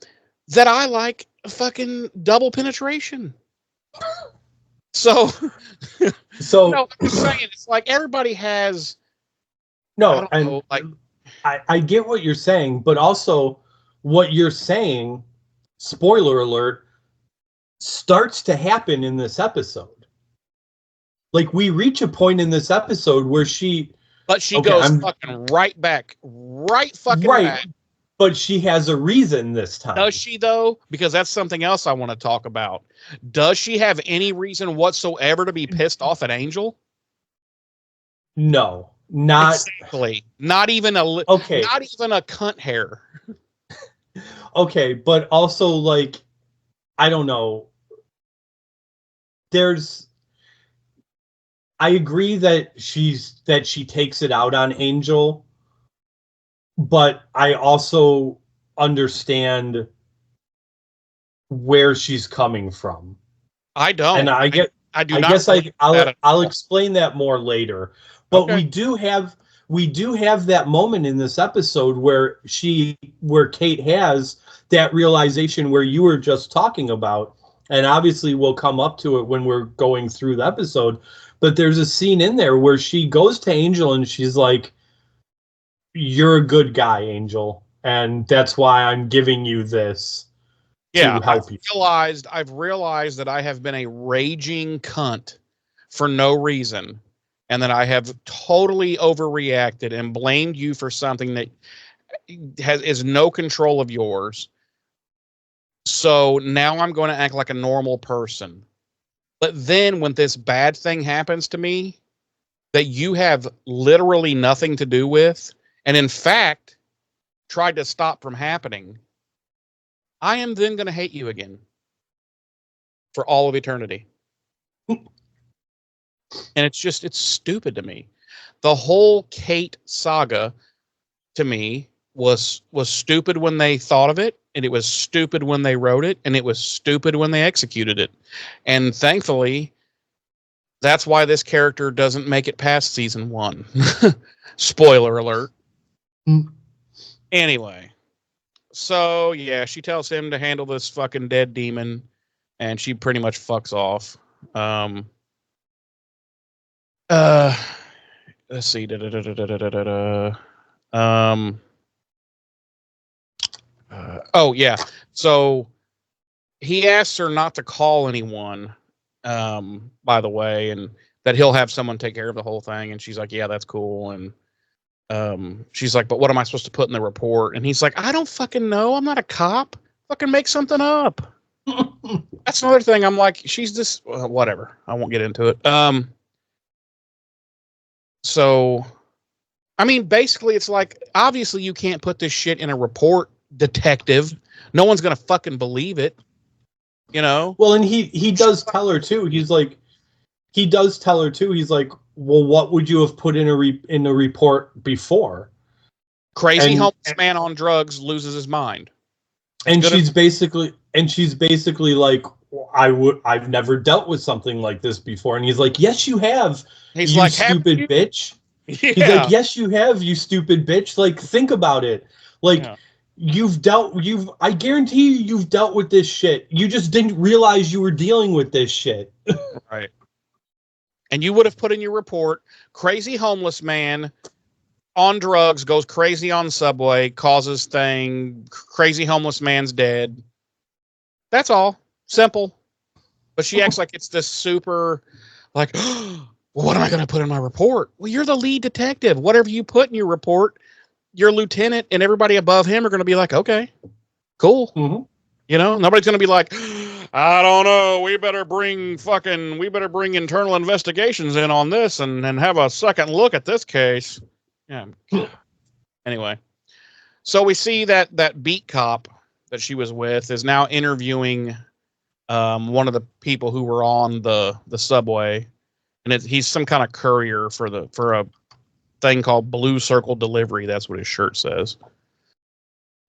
that I like fucking double penetration. So, So no, I'm just saying, it's like everybody has. no, I don't know, like I get what you're saying, but also what you're saying, spoiler alert, starts to happen in this episode. Like, we reach a point in this episode where but she goes fucking right back, right back. But she has a reason this time. Does she, though? Because that's something else I want to talk about. Does she have any reason whatsoever to be pissed off at Angel? No, not exactly. Not even a okay. Not even a cunt hair. Okay, but also, like, I don't know. I agree that she takes it out on Angel, but I also understand where she's coming from. I don't. And I do. I guess I'll explain that more later. But okay. we do have that moment in this episode where Kate has that realization where you were just talking about. And obviously we'll come up to it when we're going through the episode. But there's a scene in there where she goes to Angel and she's like, "You're a good guy, Angel, and that's why I'm giving you this to help you." I've realized that I have been a raging cunt for no reason, and that I have totally overreacted and blamed you for something that is no control of yours. So now I'm going to act like a normal person. But then when this bad thing happens to me that you have literally nothing to do with, and in fact tried to stop from happening, I am then going to hate you again for all of eternity. And it's stupid to me. The whole Kate saga to me was stupid when they thought of it, and it was stupid when they wrote it, and it was stupid when they executed it. And thankfully, that's why this character doesn't make it past season 1. Spoiler alert. Anyway, so yeah, she tells him to handle this fucking dead demon, and she pretty much fucks off. Let's see. Oh yeah. So he asks her not to call anyone, by the way, and that he'll have someone take care of the whole thing. And she's like, "Yeah, that's cool." And she's like, "But what am I supposed to put in the report?" And he's like, "I don't fucking know. I'm not a cop. Fucking make something up." That's another thing. I'm like, she's this whatever. I won't get into it. So, I mean, basically, it's like, obviously, you can't put this shit in a report, detective. No one's gonna fucking believe it, you know. Well, and he does tell her too. He's like, "Well, what would you have put in a report before?" Crazy homeless man on drugs loses his mind. And she's basically like, "I've never dealt with something like this before." And he's like, "Yes, you have. He's you like, stupid bitch." Yeah. He's like, "Yes, you have, you stupid bitch. Like, think about it. Like, I guarantee you've dealt with this shit. You just didn't realize you were dealing with this shit." Right. And you would have put in your report, crazy homeless man on drugs, goes crazy on subway, causes thing, crazy homeless man's dead. That's all. Simple. But she acts like it's this super, like, well, what am I going to put in my report? Well, you're the lead detective. Whatever you put in your report, your lieutenant and everybody above him are going to be like, okay, cool. Mm-hmm. You know, nobody's going to be like, I don't know. We better bring internal investigations in on this and have a second look at this case. Yeah. Anyway, so we see that beat cop that she was with is now interviewing one of the people who were on the subway, and he's some kind of courier for a thing called Blue Circle Delivery. That's what his shirt says.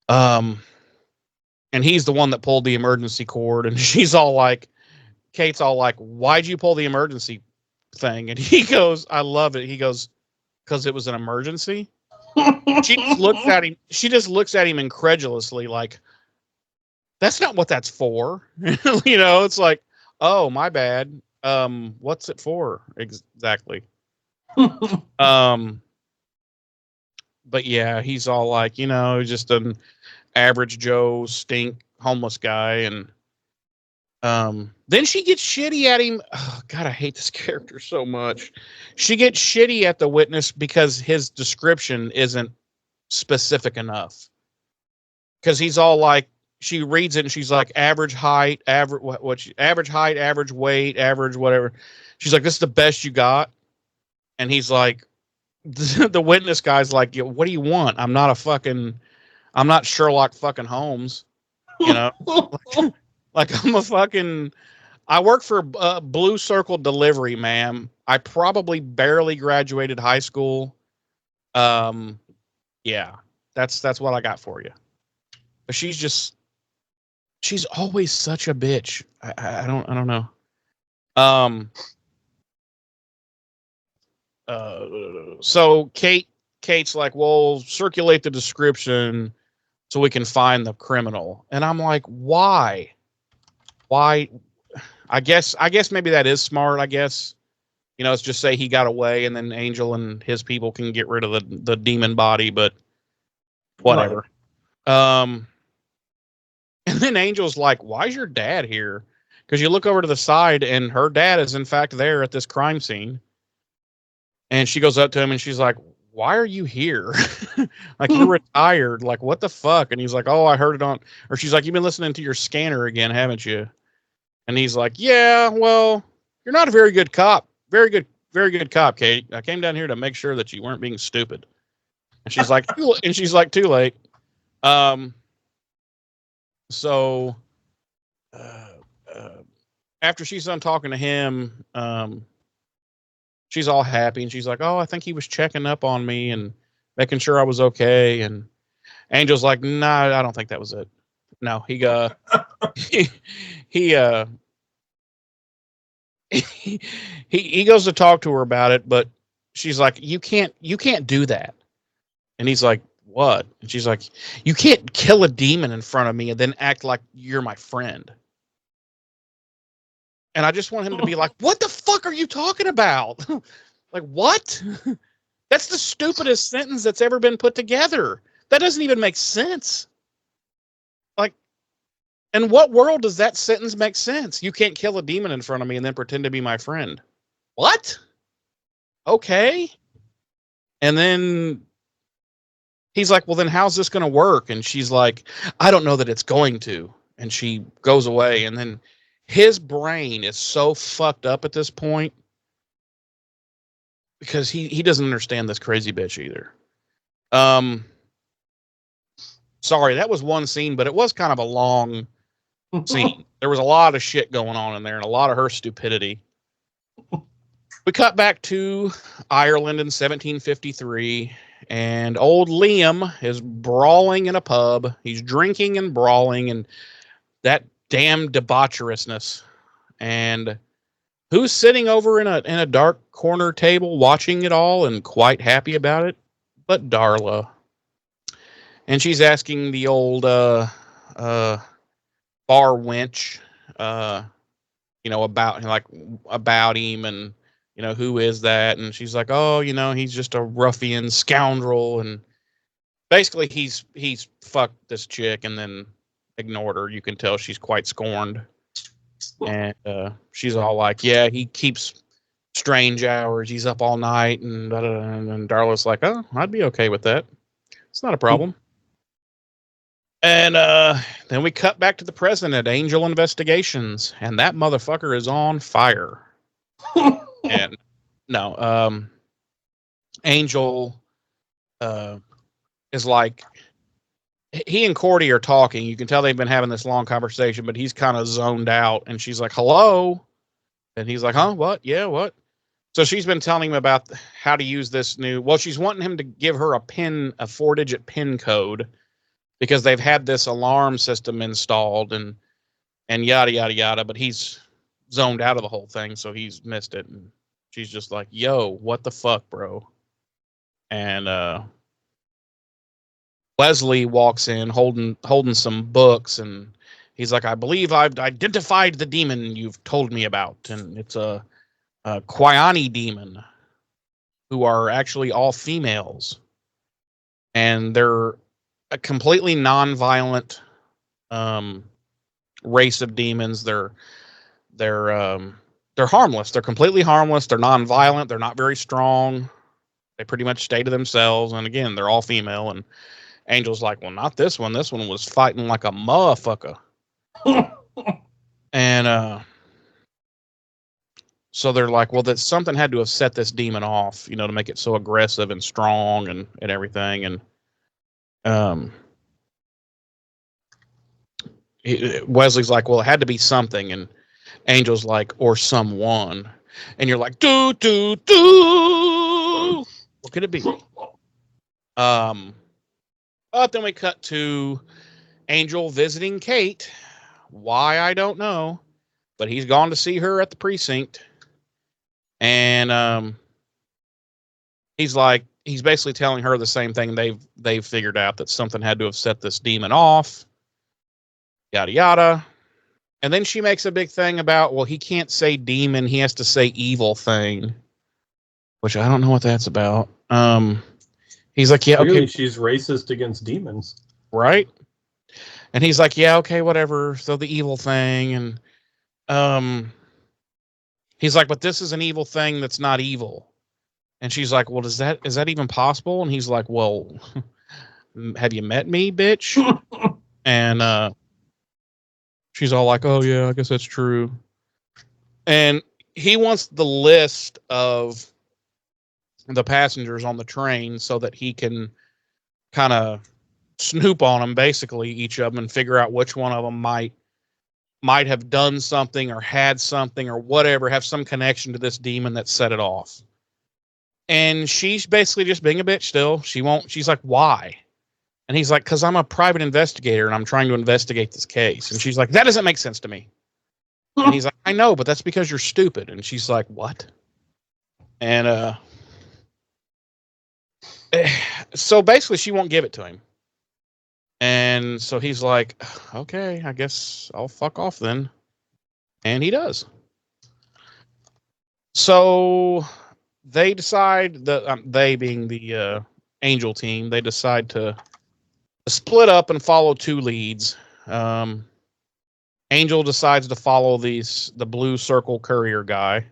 And he's the one that pulled the emergency cord, and Kate's all like, "Why'd you pull the emergency thing?" And he goes, I love it. He goes, because it was an emergency. She just looks at him. She just looks at him incredulously, like, "That's not what that's for." It's like, "Oh, my bad. What's it for exactly?" But yeah, he's all like, just an average Joe stink homeless guy, and then she gets shitty at him. Oh, God, I hate this character so much. She gets shitty at the witness because his description isn't specific enough. Because he's all like, she reads it and she's like, average height, average height, average weight, average whatever. She's like, this is the best you got. And he's like, the witness guy's like, what do you want? I'm not Sherlock fucking Holmes, like I work for Blue Circle Delivery, ma'am. I probably barely graduated high school. Yeah, that's what I got for you. But she's always such a bitch. I don't know. So Kate's like, well, circulate the description so we can find the criminal. And I'm like, why? I guess maybe that is smart. I guess, it's just say he got away and then Angel and his people can get rid of the demon body, but whatever. Right. And then Angel's like, why is your dad here? Because you look over to the side and her dad is in fact there at this crime scene. And she goes up to him and she's like, why are you here? Like, you're retired. Like, what the fuck? And he's like, oh, I heard it on, or she's like, you've been listening to your scanner again, haven't you? And he's like, yeah, well, you're not a very good cop. Very good cop, Kate. I came down here to make sure that you weren't being stupid. And she's like, too late. So after she's done talking to him, she's all happy and she's like, oh, I think he was checking up on me and making sure I was okay. And Angel's like, nah, I don't think that was it. No, he goes to talk to her about it, but she's like, you can't do that. And he's like, what? And she's like, you can't kill a demon in front of me and then act like you're my friend. And I just want him to be like, what the fuck are you talking about? Like, what? That's the stupidest sentence that's ever been put together. That doesn't even make sense. Like, in what world does that sentence make sense? You can't kill a demon in front of me and then pretend to be my friend. What? Okay. And then he's like, well, then how's this going to work? And she's like, I don't know that it's going to. And she goes away. And then his brain is so fucked up at this point because he doesn't understand this crazy bitch either. Sorry, that was one scene, but it was kind of a long scene. There was a lot of shit going on in there and a lot of her stupidity. We cut back to Ireland in 1753, and old Liam is brawling in a pub. He's drinking and brawling, and that damn debaucherousness. And who's sitting over in a dark corner table watching it all and quite happy about it? But Darla. And she's asking the old bar wench, about him and, who is that? And she's like, oh, he's just a ruffian scoundrel. And basically he's fucked this chick and then ignored her. You can tell she's quite scorned. And she's all like, yeah, he keeps strange hours. He's up all night. And Darla's like, oh, I'd be okay with that. It's not a problem. And then we cut back to the present at Angel Investigations, and that motherfucker is on fire. And no, Angel is like, he and Cordy are talking. You can tell they've been having this long conversation, but he's kind of zoned out. And she's like, hello. And he's like, huh? What? Yeah, what? So she's been telling him about how to use this she's wanting him to give her a 4-digit PIN code because they've had this alarm system installed and yada, yada, yada. But he's zoned out of the whole thing, so he's missed it. And she's just like, yo, what the fuck, bro? and Wesley walks in holding some books, and he's like, I believe I've identified the demon you've told me about, and it's a Kwayani demon, who are actually all females, and they're a completely non-violent race of demons. They're harmless. They're completely harmless. They're non-violent. They're not very strong. They pretty much stay to themselves. And again, they're all female. And Angel's like, well, not this one. This one was fighting like a motherfucker. And so they're like, well, that something had to have set this demon off, to make it so aggressive and strong and everything. And Wesley's like, well, it had to be something. And Angel's like, or someone. And you're like, do. What could it be? But then we cut to Angel visiting Kate. Why, I don't know. But he's gone to see her at the precinct. And he's basically telling her the same thing they've figured out, that something had to have set this demon off. Yada yada. And then she makes a big thing about, well, he can't say demon, he has to say evil thing. Which I don't know what that's about. He's like, yeah, Clearly okay. She's racist against demons. Right? And he's like, yeah, okay, whatever. So the evil thing. And he's like, but this is an evil thing that's not evil. And she's like, well, is that even possible? And he's like, well, have you met me, bitch? And she's all like, oh yeah, I guess that's true. And he wants the list of the passengers on the train so that he can kind of snoop on them, basically, each of them, and figure out which one of them might have done something or had something or whatever, have some connection to this demon that set it off. And she's basically just being a bitch still. She's like, why? And he's like, because I'm a private investigator and I'm trying to investigate this case. And she's like, that doesn't make sense to me. And he's like, I know, but that's because you're stupid. And she's like, what? And so basically she won't give it to him. And so he's like, okay, I guess I'll fuck off then. And he does. So they decide that they being the Angel team, they decide to split up and follow two leads. Angel decides to follow the blue circle courier guy,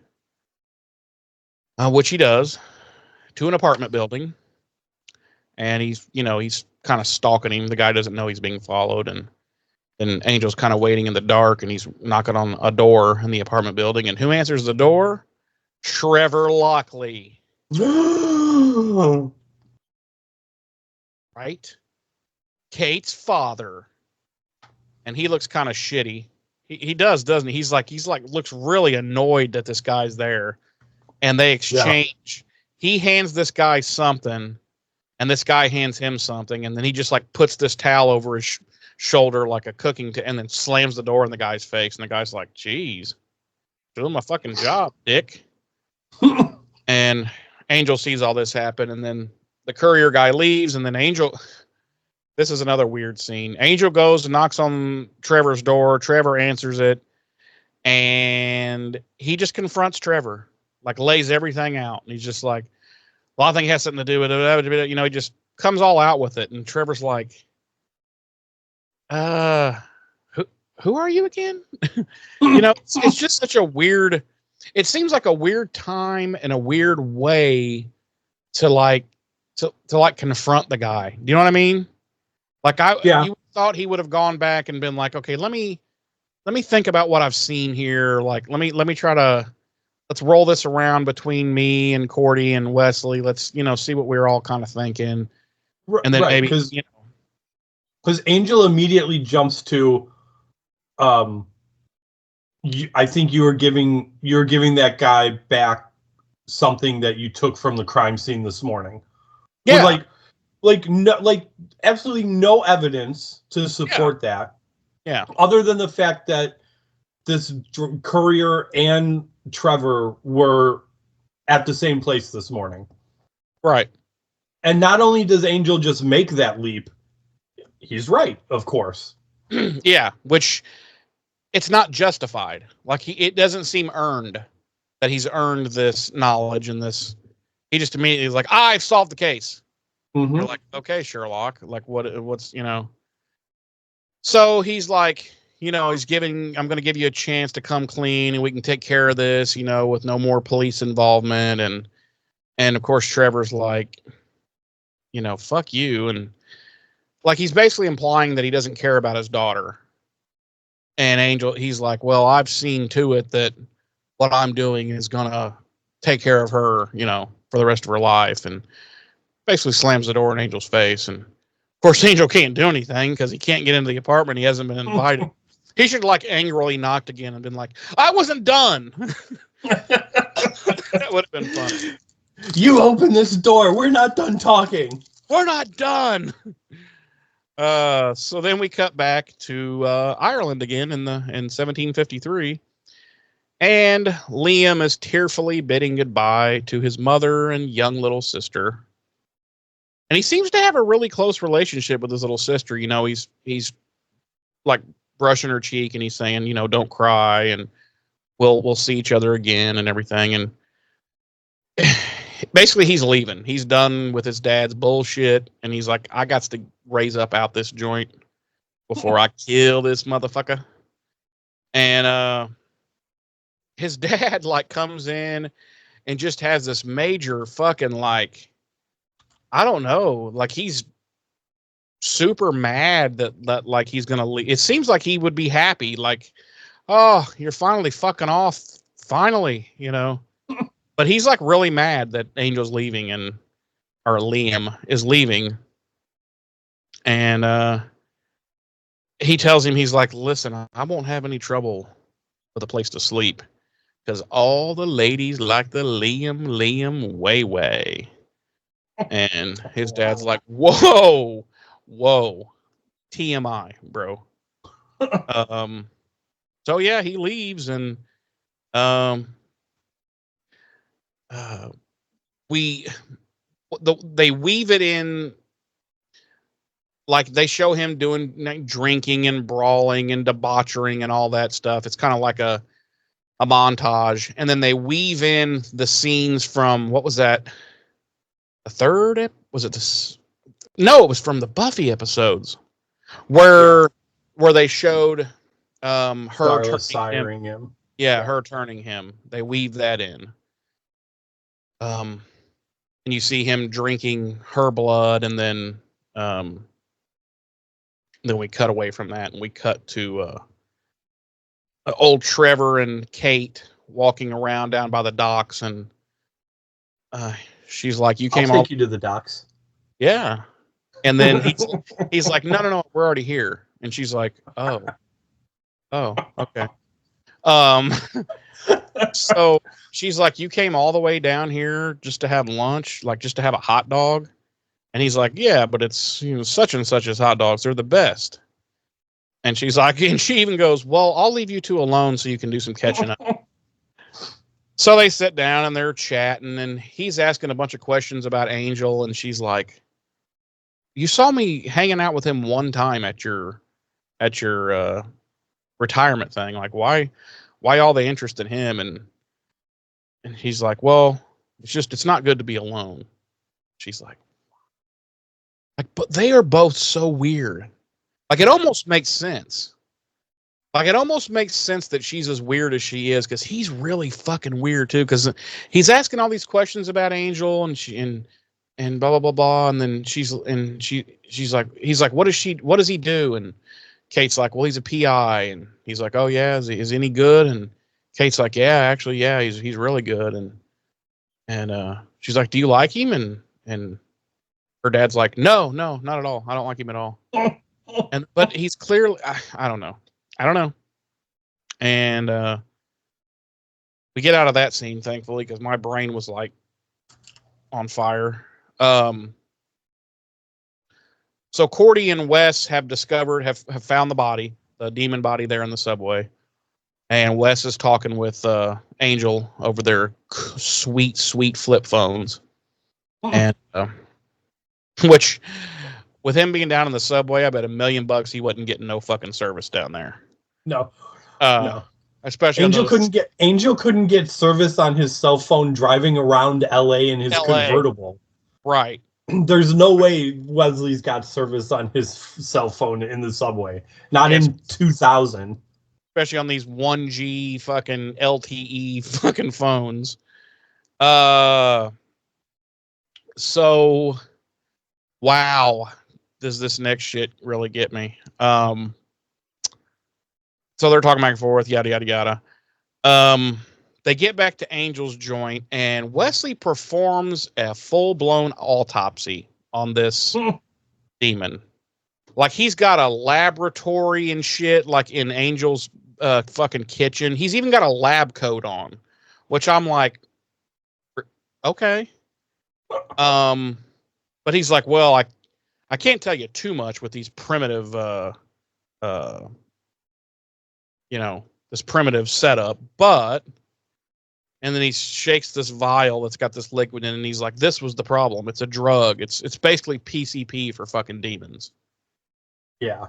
which he does, to an apartment building. And he's kind of stalking him. The guy doesn't know he's being followed. And Angel's kind of waiting in the dark, and he's knocking on a door in the apartment building. And who answers the door? Trevor Lockley. Right? Kate's father. And he looks kind of shitty. He does, doesn't he? He's like looks really annoyed that this guy's there. And they exchange. Yeah. He hands this guy something, and this guy hands him something, and then he just like puts this towel over his shoulder like a cooking and then slams the door in the guy's face. And the guy's like, geez, doing my fucking job, dick. And Angel sees all this happen, and then the courier guy leaves, and then Angel... This is another weird scene. Angel goes and knocks on Trevor's door. Trevor answers it, and he just confronts Trevor, like lays everything out. And he's just like, well, I think it has something to do with it. He just comes all out with it. And Trevor's like, who are you again? It's just such a weird, it seems like a weird time and a weird way to confront the guy. Do you know what I mean? Like you thought he would have gone back and been like, okay, let me think about what I've seen here. Like, let's roll this around between me and Cordy and Wesley. Let's, see what we're all kind of thinking. And then maybe, because Angel immediately jumps to, I think you're giving that guy back something that you took from the crime scene this morning. Yeah. With absolutely no evidence to support that. Yeah. Other than the fact that this courier and Trevor were at the same place this morning. Right. And not only does Angel just make that leap, he's right, of course. Yeah, which it's not justified. Like it doesn't seem earned that he's earned this knowledge and this. He just immediately is like, I've solved the case. Mm-hmm. You're like, okay, Sherlock. Like what's So he's like, I'm going to give you a chance to come clean and we can take care of this, with no more police involvement. And of course, Trevor's like, fuck you. And like, he's basically implying that he doesn't care about his daughter. And Angel, he's like, well, I've seen to it that what I'm doing is going to take care of her, for the rest of her life. And basically slams the door in Angel's face. And of course, Angel can't do anything because he can't get into the apartment. He hasn't been invited. He should like angrily knocked again and been like, I wasn't done. That would have been funny. You open this door. We're not done talking. We're not done. So then we cut back to Ireland again in 1753. And Liam is tearfully bidding goodbye to his mother and young little sister. And he seems to have a really close relationship with his little sister. He's like brushing her cheek and he's saying, don't cry and we'll see each other again and everything. And basically he's leaving. He's done with his dad's bullshit. And he's like, I got to raise up out this joint before I kill this motherfucker. And his dad like comes in and just has this major fucking like, I don't know, like he's super mad that like he's gonna leave. It seems like he would be happy, like, oh, you're finally fucking off, finally, But he's like really mad that Angel's leaving or Liam is leaving, and he tells him, he's like, listen, I won't have any trouble with a place to sleep because all the ladies like the Liam way. And his dad's like, whoa, TMI, bro. So yeah, he leaves and they weave it in, like they show him doing like, drinking and brawling and debauchering and all that stuff. It's kind of like a montage, and then they weave in the scenes from, what was that? The third? Was it this? No, it was from the Buffy episodes where they showed her siring him. Yeah, her turning him. They weave that in. And you see him drinking her blood, and then we cut away from that, and we cut to old Trevor and Kate walking around down by the docks, and she's like, "You came I'll take you to the docks." Yeah, and then he's like, "No, we're already here," and she's like, "Oh, okay." So she's like, "You came all the way down here just to have lunch, like just to have a hot dog?" And he's like, "Yeah, but it's such and such as hot dogs. They're the best." And she's like, and she even goes, "Well, I'll leave you two alone so you can do some catching up." So they sit down and they're chatting, and he's asking a bunch of questions about Angel, and she's like, "You saw me hanging out with him one time at your retirement thing. Like, why all the interest in him?" And he's like, "Well, it's not good to be alone." She's like, but they are both so weird. Like, it almost makes sense. Like, it almost makes sense that she's as weird as she is, because he's really fucking weird too. Because he's asking all these questions about Angel, and and blah blah blah blah, and then she's like, he's like, what does he do? And Kate's like, well, he's a PI, and he's like, oh yeah, is any good? And Kate's like, yeah, actually, yeah, he's really good. And she's like, do you like him? And her dad's like, no, not at all. I don't like him at all. But he's clearly, I don't know. And we get out of that scene, thankfully, because my brain was like on fire. So Cordy and Wes have found the body, the demon body there in the subway. And Wes is talking with Angel over their sweet flip phones. And Which, with him being down in the subway, I bet $1,000,000 he wasn't getting no fucking service down there. No, Uh, no. Especially Angel on those couldn't get service on his cell phone driving around LA in his LA. convertible. Right. There's no way Wesley's got service on his cell phone in the subway. Not in 2000. Especially on these 1G fucking LTE fucking phones. So wow, does this next shit really get me? So they're talking back and forth, yada yada yada. They get back to Angel's joint, and Wesley performs a full-blown autopsy on this demon. Like, he's got a laboratory and shit, like in Angel's fucking kitchen. He's even got a lab coat on, which I'm like, okay. But he's like, well, I can't tell you too much with these primitive, this primitive setup, but, and then he shakes this vial that's got this liquid in it, and he's like, this was the problem. It's a drug. It's basically PCP for fucking demons. Yeah.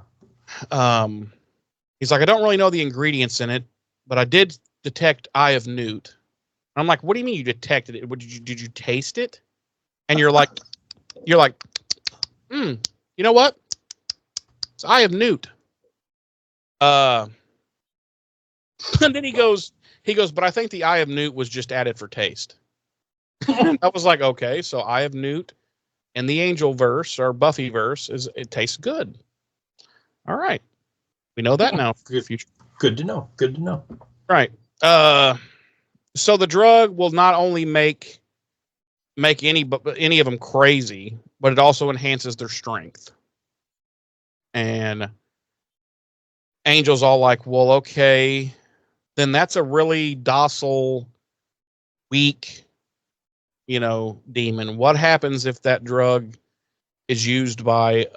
He's like, I don't really know the ingredients in it, but I did detect Eye of Newt. I'm like, what do you mean you detected it? Did you taste it? And you're like, you know what? It's Eye of Newt. And then he goes, but I think the Eye of Newt was just added for taste. I was like, okay, so Eye of Newt and the Angel verse or Buffy verse it tastes good. All right. We know that now for the future. Good to know. Good to know. Right. So the drug will not only make any of them crazy, but it also enhances their strength. And Angel's all like, well, okay, then that's a really docile, weak, demon. What happens if that drug is used by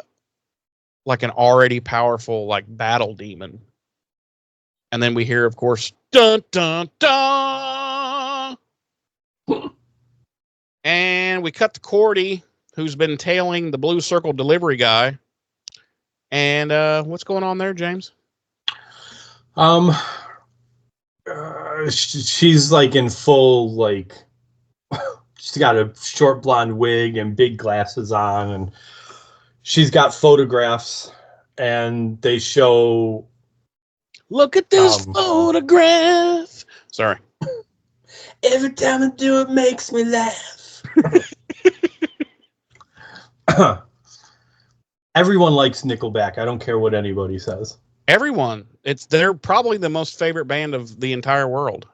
like an already powerful, like, battle demon? And then we hear, of course, dun dun dun. And we cut to Cordy, who's been tailing the Blue Circle delivery guy. And what's going on there, James? She's like in full, like, she's got a short blonde wig and big glasses on, and she's got photographs, and they show. Look at this photograph. Sorry. Every time I do it makes me laugh. Everyone likes Nickelback. I don't care what anybody says. Everyone. They're probably the most favorite band of the entire world.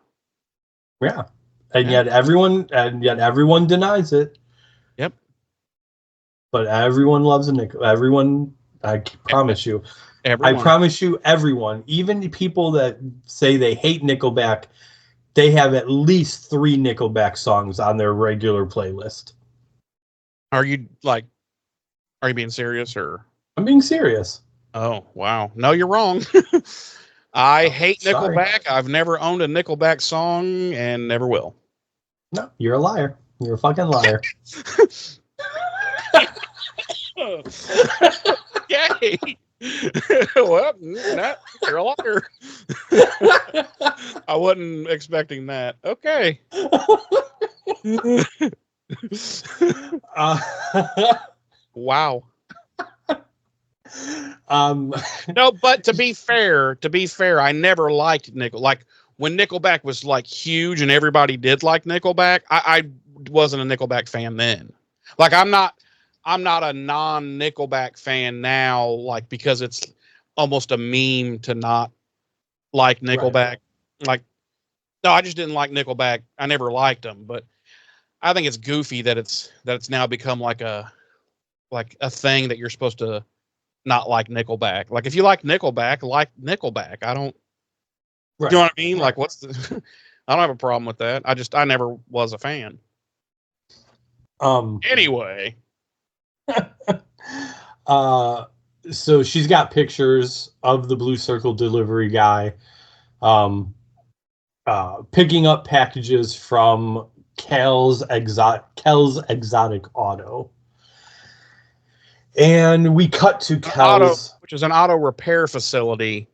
Yeah. And yet everyone denies it. Yep. But everyone loves everyone, I promise you. Everyone. I promise you, everyone, even the people that say they hate Nickelback, they have at least 3 Nickelback songs on their regular playlist. Are you being serious, or? I'm being serious. Oh, wow. No, you're wrong. I hate Nickelback. Sorry. I've never owned a Nickelback song and never will. No, you're a liar. You're a fucking liar. Yay. Well, you're a liar. I wasn't expecting that. Okay. Wow. No, but to be fair, I never liked Nickelback. Like, when Nickelback was like huge and everybody did like Nickelback, I wasn't a Nickelback fan then. Like, I'm not a non-Nickelback fan now, like, because it's almost a meme to not like Nickelback. Right. Like, no, I just didn't like Nickelback. I never liked them, but I think it's goofy that it's now become like a thing that you're supposed to not like Nickelback. Like, if you like Nickelback, I don't. Right. You know what I mean? Right. Like, I don't have a problem with that. I never was a fan. Anyway. So she's got pictures of the Blue Circle delivery guy picking up packages from Kel's Exotic Auto. And we cut to Kel's, which is an auto repair facility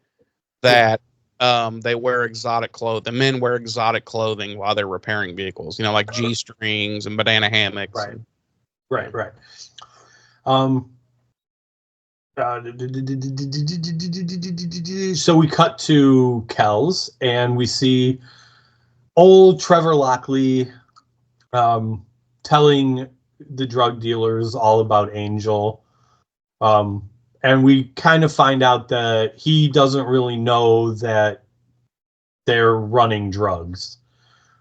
that they wear exotic clothes. The men wear exotic clothing while they're repairing vehicles. You know, like G-strings and banana hammocks. Right. And, Right. So we cut to Kel's, and we see old Trevor Lockley telling the drug dealers all about Angel. And we kind of find out that he doesn't really know that they're running drugs.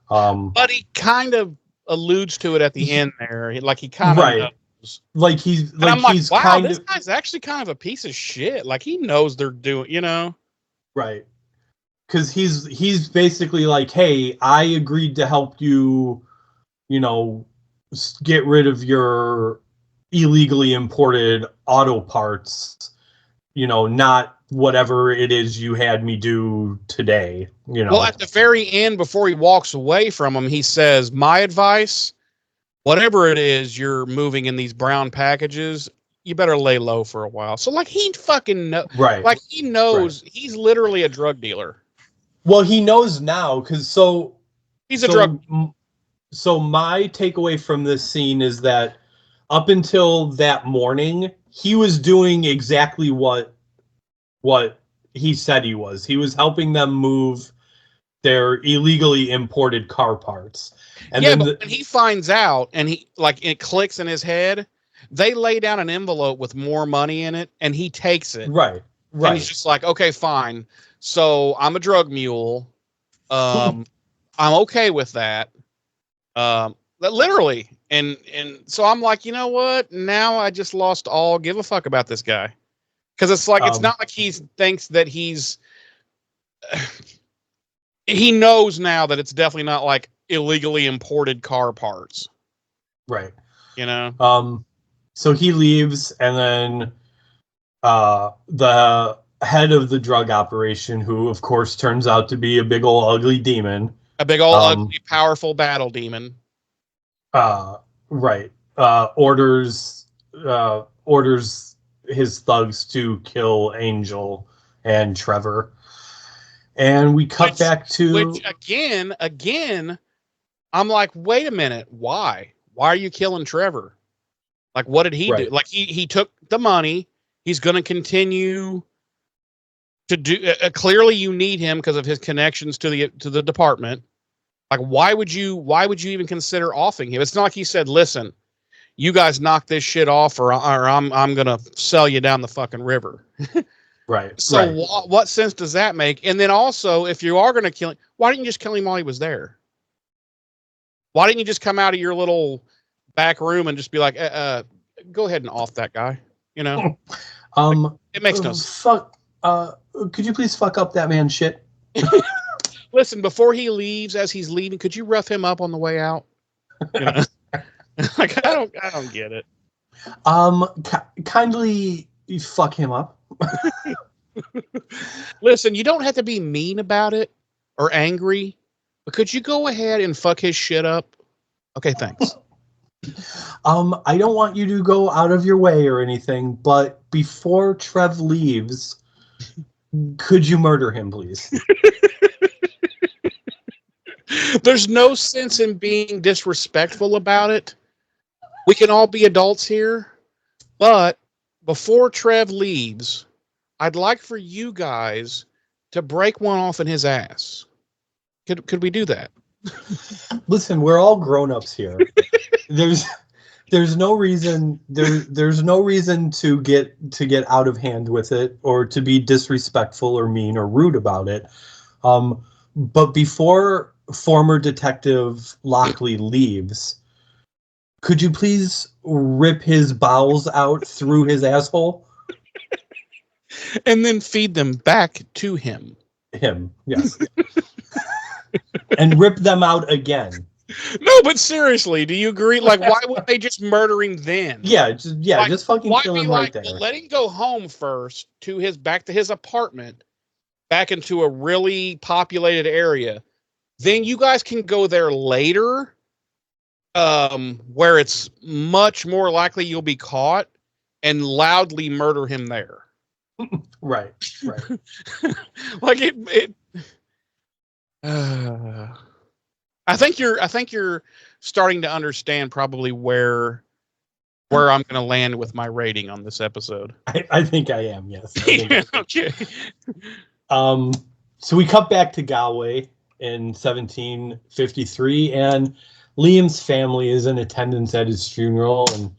But he kind of alludes to it at the end there. Like he kind of knows. Like he's and I'm like, wow, this guy's actually kind of a piece of shit. Like he knows they're doing, you know. Right. Because he's basically like, hey, I agreed to help you, you know, get rid of your illegally imported auto parts, you know, not whatever it is you had me do today, you know. Well, at the very end, before he walks away from him, he says, my advice, whatever it is you're moving in these brown packages, you better lay low for a while. So like he fucking knows, right. Like he knows he's literally a drug dealer. Well, he knows now because he's a drug. So my takeaway from this scene is that up until that morning, he was doing exactly what he said he was. He was helping them move their illegally imported car parts. And then but when he finds out and he like it clicks in his head, they lay down an envelope with more money in it and he takes it. Right. And he's just like, okay, fine. So I'm a drug mule. I'm okay with that. Literally. And so I'm like, you know what? Now I just lost all give a fuck about this guy. Because it's like, it's not like he thinks that he knows now that it's definitely not like illegally imported car parts. Right. You know? So he leaves, and then the head of the drug operation, who of course turns out to be a big old ugly demon. A big old ugly, powerful battle demon. Right. Orders his thugs to kill Angel and Trevor. And we cut back to... Which, again, I'm like, wait a minute. Why? Why are you killing Trevor? Like, what did he do? Like, he took the money. He's going to continue to do... clearly, you need him because of his connections to the department. Like, why would you even consider offing him? It's not like he said, listen, you guys knock this shit off or I'm going to sell you down the fucking river. Right. So what sense does that make? And then also, if you are going to kill him, why didn't you just kill him while he was there? Why didn't you just come out of your little back room and just be like, go ahead and off that guy? You know? It makes no sense. Could you please fuck up that man's shit? Listen, before he leaves, as he's leaving, could you rough him up on the way out? You know? Like, I don't get it. Kindly fuck him up. Listen, you don't have to be mean about it or angry, but could you go ahead and fuck his shit up? Okay, thanks. I don't want you to go out of your way or anything, but before Trev leaves, could you murder him, please? There's no sense in being disrespectful about it. We can all be adults here, but before Trev leaves, I'd like for you guys to break one off in his ass. Could we do that? Listen, we're all grown-ups here. There's no reason to get out of hand with it or to be disrespectful or mean or rude about it. But before former Detective Lockley leaves, could you please rip his bowels out through his asshole? And then feed them back to him. Him, yes. And rip them out again. No, but seriously, do you agree? Like, why would they just murder him then? Yeah, just fucking kill him right there. Let him go home first back to his apartment, back into a really populated area. Then you guys can go there later, where it's much more likely you'll be caught, and loudly murder him there. Right. Like it I think you're starting to understand probably where I'm going to land with my rating on this episode. I think I am. Yes. Okay. So we cut back to Galway in 1753, and Liam's family is in attendance at his funeral, and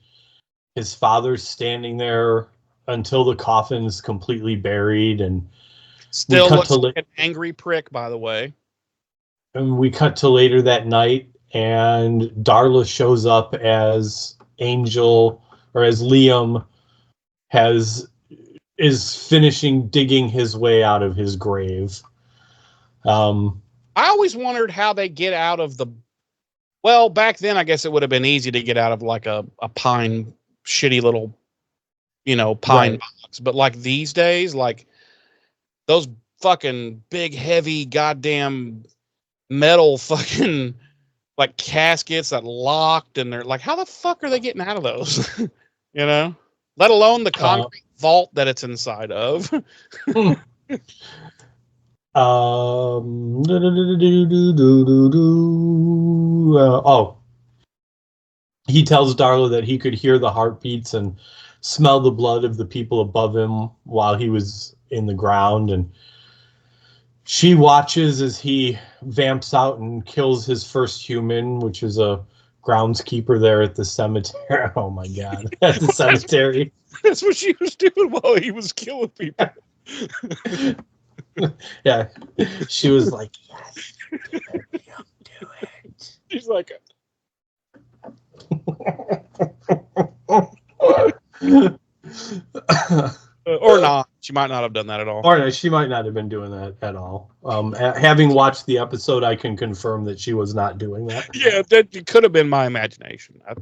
his father's standing there until the coffin is completely buried, and still looks like an angry prick, by the way. And we cut to later that night, and Darla shows up as Angel, or as Liam is finishing digging his way out of his grave. I always wondered how they get out of the. Well, back then, I guess it would have been easy to get out of like a pine, shitty little, pine box. But like these days, like those fucking big, heavy, goddamn metal fucking like caskets that locked, and they're like, how the fuck are they getting out of those? Let alone the concrete vault that it's inside of. He tells Darla that he could hear the heartbeats and smell the blood of the people above him while he was in the ground, and she watches as he vamps out and kills his first human, which is a groundskeeper there at the cemetery. Oh my god, at the cemetery. That's what she was doing while he was killing people. Yeah, she was like, yes, do it. She's like, or not. She might not have done that at all. Or she might not have been doing that at all. Having watched the episode, I can confirm that she was not doing that. Yeah, that could have been my imagination. So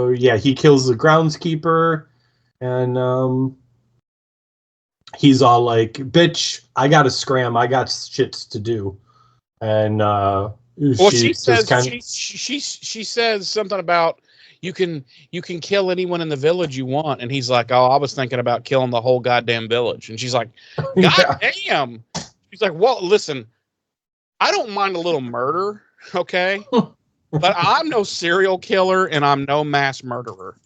yeah, he kills the groundskeeper, and he's all like, "Bitch, I gotta scram. I got shits to do." And she says something about you can kill anyone in the village you want, and he's like, "Oh, I was thinking about killing the whole goddamn village." And she's like, "God damn!" She's like, "Well, listen, I don't mind a little murder, okay, but I'm no serial killer and I'm no mass murderer."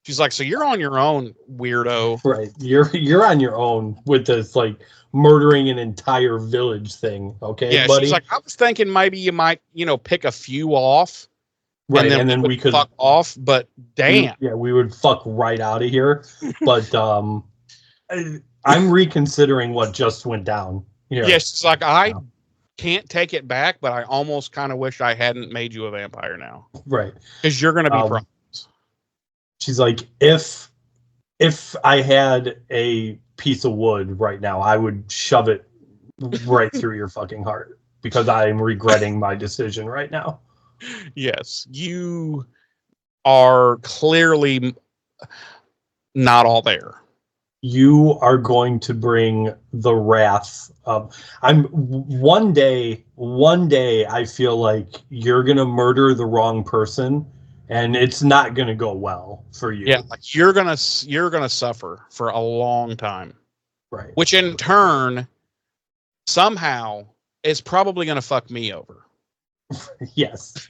She's like, "So you're on your own, weirdo." Right, you're on your own with this like murdering an entire village thing, okay? Yeah, buddy? She's like, "I was thinking maybe you might, pick a few off." Right, and then we could fuck off, but damn. We would fuck right out of here. But I'm reconsidering what just went down here. Yeah, she's like, I can't take it back, but I almost kind of wish I hadn't made you a vampire now. Right. Because you're going to be problems. She's like, if I had a piece of wood right now, I would shove it right through your fucking heart because I'm regretting my decision right now. Yes, you are clearly not all there. You are going to bring the wrath of. One day I feel like you're gonna murder the wrong person, and it's not gonna go well for you. Yeah, like you're gonna suffer for a long time, right? Which in turn, somehow, is probably gonna fuck me over. Yes.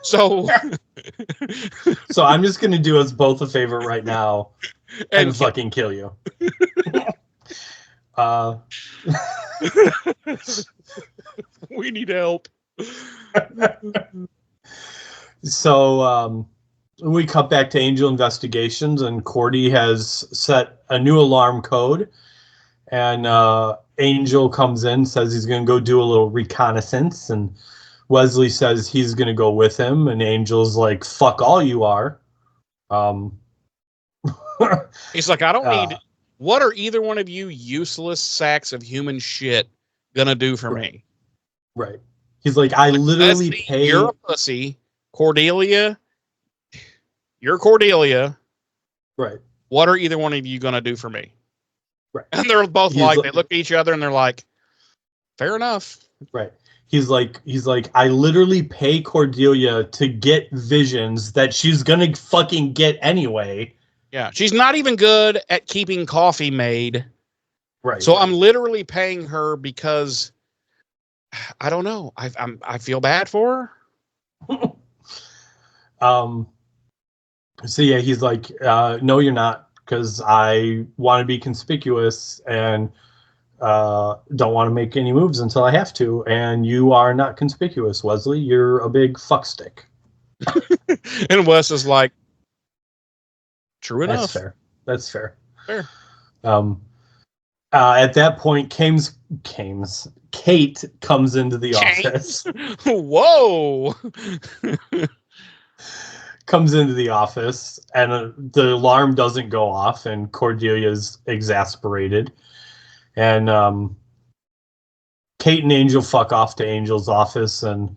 So I'm just gonna do us both a favor right now and fucking kill you. We need help. So we cut back to Angel Investigations, and Cordy has set a new alarm code, and Angel comes in, says he's going to go do a little reconnaissance, and Wesley says he's going to go with him, and Angel's like, fuck all you are. He's like, I don't need... What are either one of you useless sacks of human shit going to do for me? Right. He's like, I literally pay... You're a pussy. Cordelia, you're Cordelia. Right. What are either one of you going to do for me? Right. And they're both they look at each other and they're like, fair enough. Right. he's like, I literally pay Cordelia to get visions that she's gonna fucking get anyway. Yeah, she's not even good at keeping coffee made. Right. So I'm literally paying her because I don't know. I feel bad for her. So yeah, he's like, no, you're not, because I want to be conspicuous and don't want to make any moves until I have to. And you are not conspicuous, Wesley. You're a big fuckstick. And Wes is like, true enough. That's fair. That's fair. Fair. At that point, Kate comes into the office. Whoa. Comes into the office, and the alarm doesn't go off, and Cordelia's exasperated. And Kate and Angel fuck off to Angel's office, and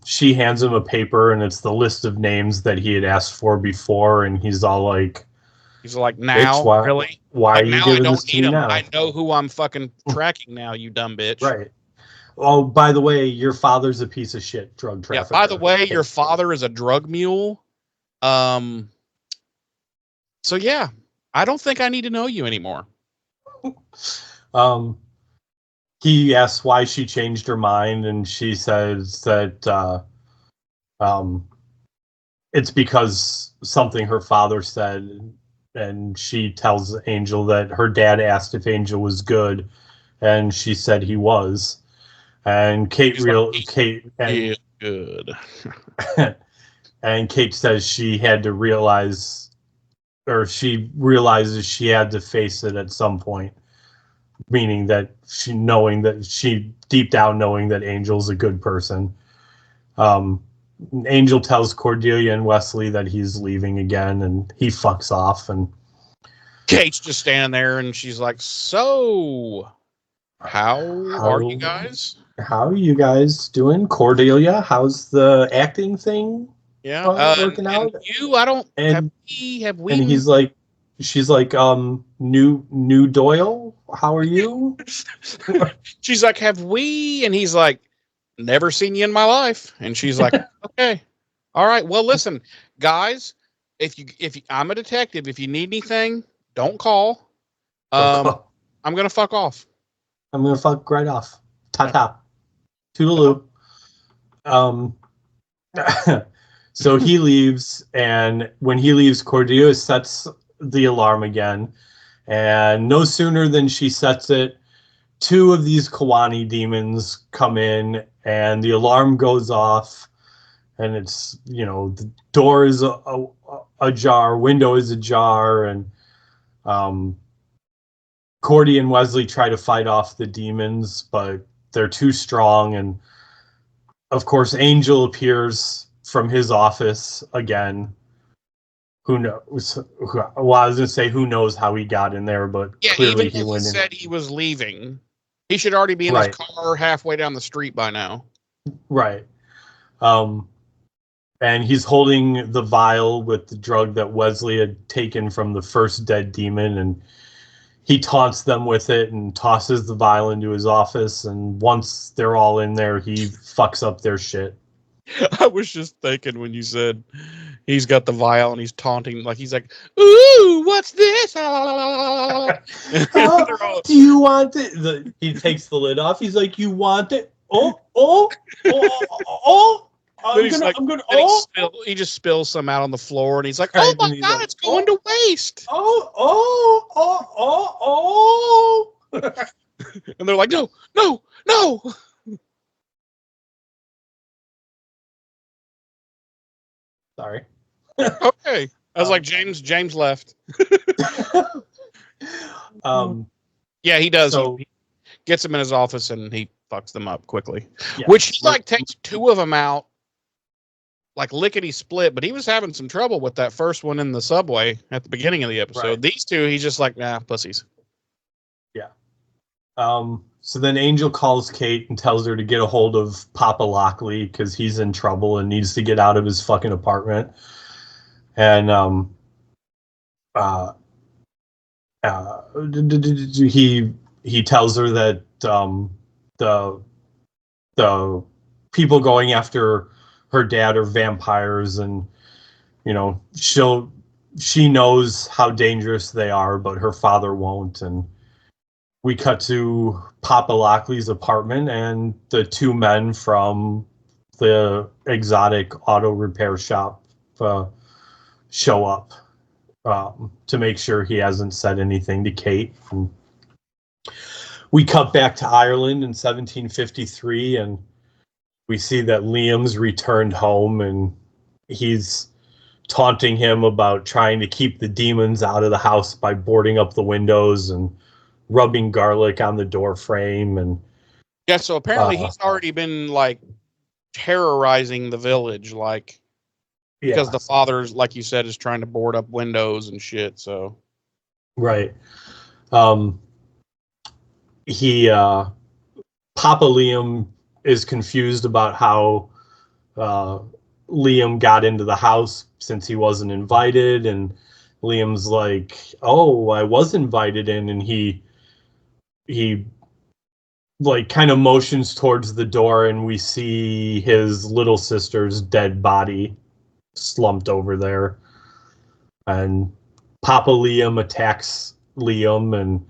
she hands him a paper, and it's the list of names that he had asked for before, and he's all like, now, really? Why like, are you now giving I don't this to me need him. now? I know who I'm fucking tracking now, you dumb bitch. Right. Oh, by the way, your father's a piece of shit drug trafficker. Yeah, by the way, your father is a drug mule. So yeah, I don't think I need to know you anymore. He asks why she changed her mind, and she says that it's because something her father said, and she tells Angel that her dad asked if Angel was good, and she said he was. And Kate is good. And Kate says she had to realize, or she realizes she had to face it at some point, meaning that she deep down knowing that Angel's a good person. Angel tells Cordelia and Wesley that he's leaving again, and he fucks off. And Kate's just standing there, and she's like, "So, how are you guys? How are you guys doing, Cordelia? How's the acting thing? Yeah, working out. You, I don't. And have we? And he's like, she's like, new Doyle. How are you? She's like, have we? And he's like, never seen you in my life. And she's like, okay, all right. Well, listen, guys, if you, I'm a detective. If you need anything, don't call. I'm gonna fuck off. I'm gonna fuck right off. Ta-ta. Toodaloo. So he leaves, and when he leaves, Cordelia sets the alarm again. And no sooner than she sets it, two of these Kawani demons come in, and the alarm goes off. And it's, the door is ajar, window is ajar, and Cordy and Wesley try to fight off the demons, but they're too strong. And of course, Angel appears from his office again. Who knows? Well, I was going to say who knows how he got in there, but yeah, clearly even he went said he was leaving. He should already be in his car halfway down the street by now. Right. And he's holding the vial with the drug that Wesley had taken from the first dead demon, and he taunts them with it and tosses the vial into his office. And once they're all in there, he fucks up their shit. I was just thinking when you said he's got the vial and he's taunting, like he's like, "Ooh, what's this?" Do you want it? He takes the lid off. He's like, "You want it? Oh. I'm gonna. He just spills some out on the floor, and he's like, "Oh my god, it's going to waste!" And they're like, "No!" Sorry. Okay, I was like, James left. Yeah, he does. So, he gets them in his office, and he fucks them up quickly. Yeah. Which he takes two of them out. Like lickety split, but he was having some trouble with that first one in the subway at the beginning of the episode. Right. These two, he's just like, nah, pussies. Yeah. So then Angel calls Kate and tells her to get a hold of Papa Lockley because he's in trouble and needs to get out of his fucking apartment. And he tells her that the the people going after her dad are vampires, and she knows how dangerous they are, but her father won't. And we cut to Papa Lockley's apartment, and the two men from the exotic auto repair shop show up to make sure he hasn't said anything to Kate. And we cut back to Ireland in 1753, and we see that Liam's returned home, and he's taunting him about trying to keep the demons out of the house by boarding up the windows and rubbing garlic on the door frame. And yeah, so apparently he's already been like terrorizing the village, like because the father's, like you said, is trying to board up windows and shit. So right. He Papa Liam is confused about how Liam got into the house since he wasn't invited, and Liam's like, "Oh, I was invited in," and he like kind of motions towards the door, and we see his little sister's dead body slumped over there, and Papa Liam attacks Liam and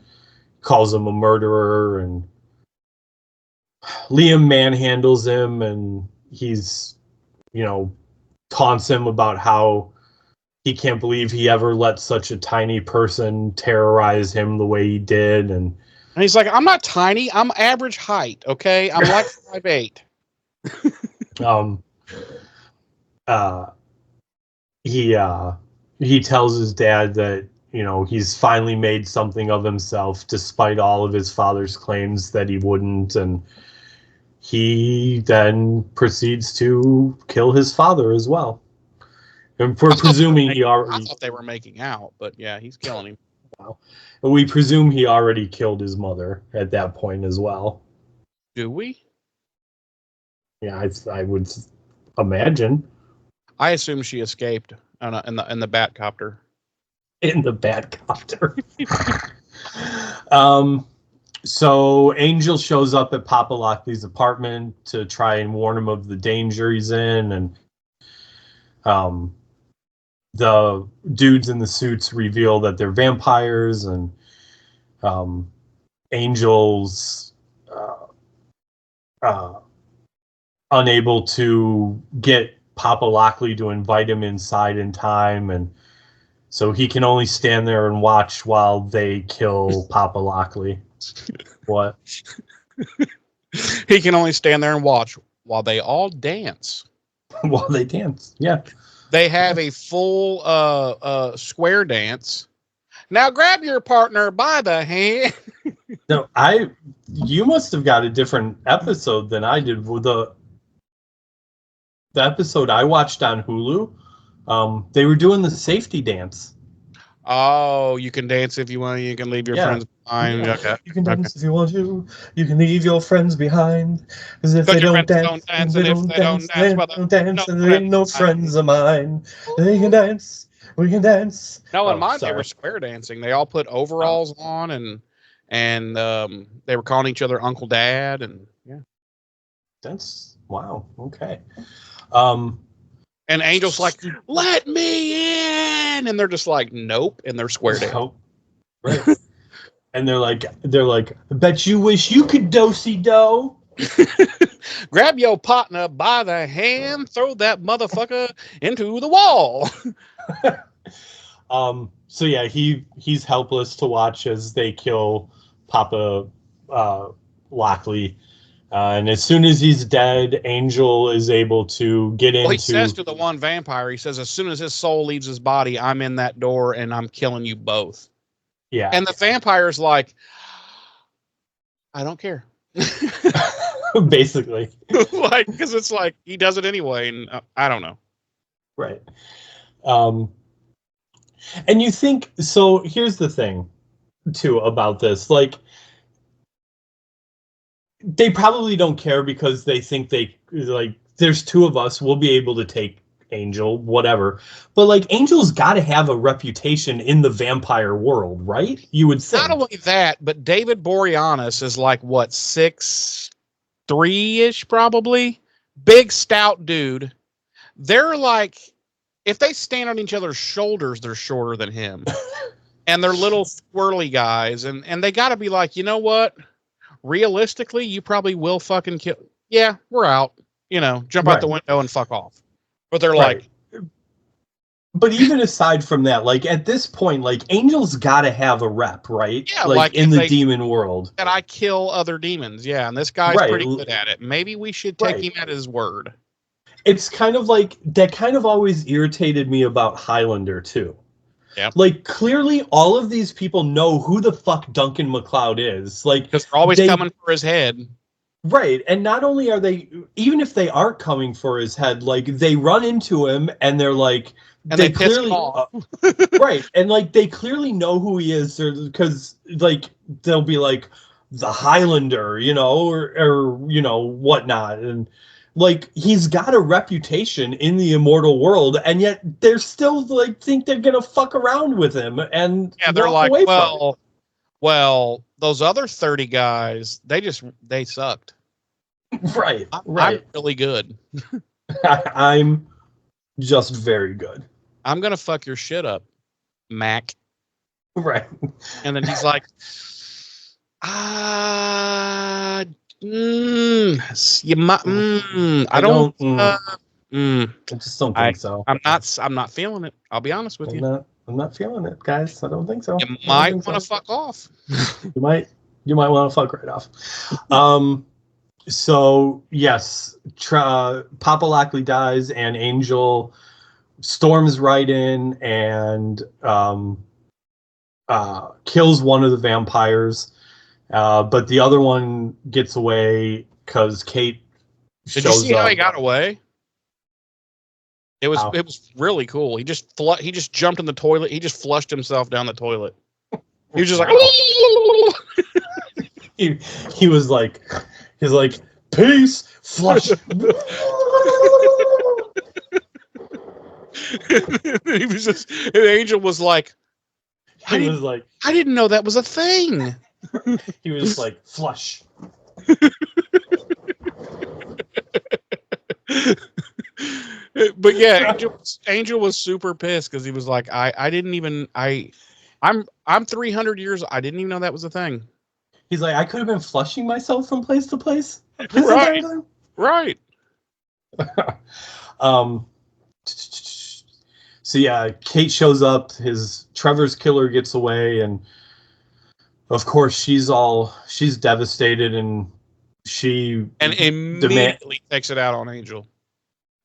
calls him a murderer, and Liam manhandles him, and he's, taunts him about how he can't believe he ever let such a tiny person terrorize him the way he did. And he's like, I'm not tiny, I'm average height, okay? I'm like 5'8". He tells his dad that, he's finally made something of himself despite all of his father's claims that he wouldn't, and he then proceeds to kill his father as well. And we're presuming he already... I thought they were making out, but yeah, he's killing him. Wow. And we presume he already killed his mother at that point as well. Do we? Yeah, I would imagine. I assume she escaped in the Batcopter. In the Batcopter. So Angel shows up at Papa Lockley's apartment to try and warn him of the danger he's in, and the dudes in the suits reveal that they're vampires, and Angel's unable to get Papa Lockley to invite him inside in time, and so he can only stand there and watch while they kill Papa Lockley. What? He can only stand there and watch while they all dance. While they dance, yeah. They have a full square dance. Now grab your partner by the hand. No, you must have got a different episode than I did. The episode I watched on Hulu, they were doing the safety dance. Oh, you can dance if you want. You can leave your friends behind. Yeah. Okay. You can dance if you want to. You can leave your friends behind. Because if they don't dance, they don't dance, and they ain't no friends of mine. They can dance. We can dance. No, in mine they were square dancing. They all put overalls on, and they were calling each other Uncle Dad, and yeah. That's wow. Okay. And Angel's like, "Let me in," and they're just like, "Nope," and they're square dancing. Nope. Right. And they're like, I bet you wish you could do. Grab your partner by the hand, throw that motherfucker into the wall. So yeah, he's helpless to watch as they kill Papa Lockley. And as soon as he's dead, Angel is able to get into... Well, he says to the one vampire, he says, as soon as his soul leaves his body, I'm in that door and I'm killing you both. Yeah. And the vampire's like, I don't care. Basically. Like, because it's like, he does it anyway, and I don't know. Right. And you think... So here's the thing, too, about this. Like, they probably don't care because they think there's two of us, we'll be able to take Angel, whatever. But like, Angel's got to have a reputation in the vampire world, right? You would think. Not only that, but David Boreanaz is like, what, 6'2", 3-ish probably. Big stout dude. They're like, if they stand on each other's shoulders, they're shorter than him. And they're little squirrely guys, and they got to be like, you know what? Realistically, you probably will fucking kill. Yeah, we're out. Jump out the window and fuck off. But they're like, but even aside from that, like at this point, like Angel's got to have a rep, right? Yeah, like in the demon world. And I kill other demons. Yeah, and this guy's pretty good at it. Maybe we should take him at his word. It's kind of like that. Kind of always irritated me about Highlander too. Yeah. Like, clearly, all of these people know who the fuck Duncan MacLeod is. Like, because they're always coming for his head. Right. And not only are they, even if they aren't coming for his head, like, they run into him and they're like, and they clearly, right. And, like, they clearly know who he is because, like, they'll be like, the Highlander, or whatnot. And, like, he's got a reputation in the immortal world, and yet they're still like think they're gonna fuck around with him, and they're like, well, those other 30 guys, they sucked. Right. I'm really good. I'm just very good. I'm gonna fuck your shit up, Mac. Right. And then he's like, I just don't think so. I'm not feeling it. I'll be honest with you. I'm not feeling it, guys. I don't think so. You might want to fuck off. You might want to fuck right off. So yes, Papa Lockley dies, and Angel storms right in and kills one of the vampires. But the other one gets away because Kate shows up. Did you see how he got away? It was really cool. He just jumped in the toilet. He just flushed himself down the toilet. He was just like he was like peace, flush. He was just, and Angel was like, I didn't know that was a thing. He was like, flush. But yeah, Angel was super pissed because he was like, I'm 300 years. I didn't even know that was a thing. He's like, I could have been flushing myself from place to place. Right. So yeah, Kate shows up. Trevor's killer gets away, and of course she's devastated, and she immediately takes it out on Angel.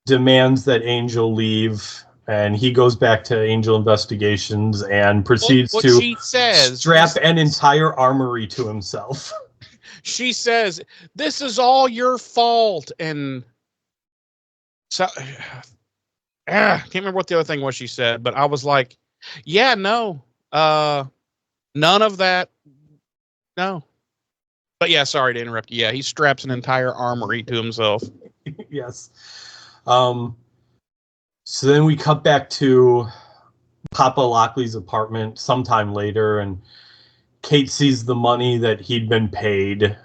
Demands that Angel leave, and he goes back to Angel Investigations and proceeds to strap an entire armory to himself. She says, "This is all your fault," and so I can't remember what the other thing was she said, but I was like, "Yeah, no, none of that, no." But yeah, sorry to interrupt you. Yeah, he straps an entire armory to himself. Yes. So then we cut back to Papa Lockley's apartment sometime later, and Kate sees the money that he'd been paid,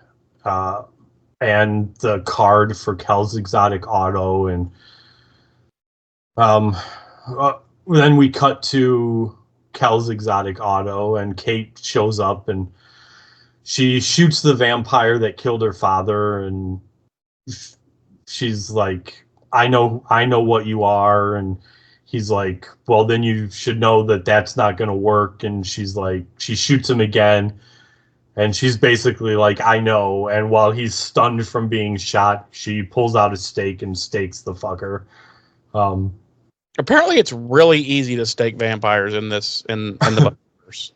and the card for Kel's Exotic Auto, and then we cut to Kel's Exotic Auto, and Kate shows up, and she shoots the vampire that killed her father, and she's like, I know what you are. And he's like, well, then you should know that that's not going to work. And she's like, she shoots him again. And she's basically like, I know. And while he's stunned from being shot, she pulls out a stake and stakes the fucker. Apparently it's really easy to stake vampires in the universe.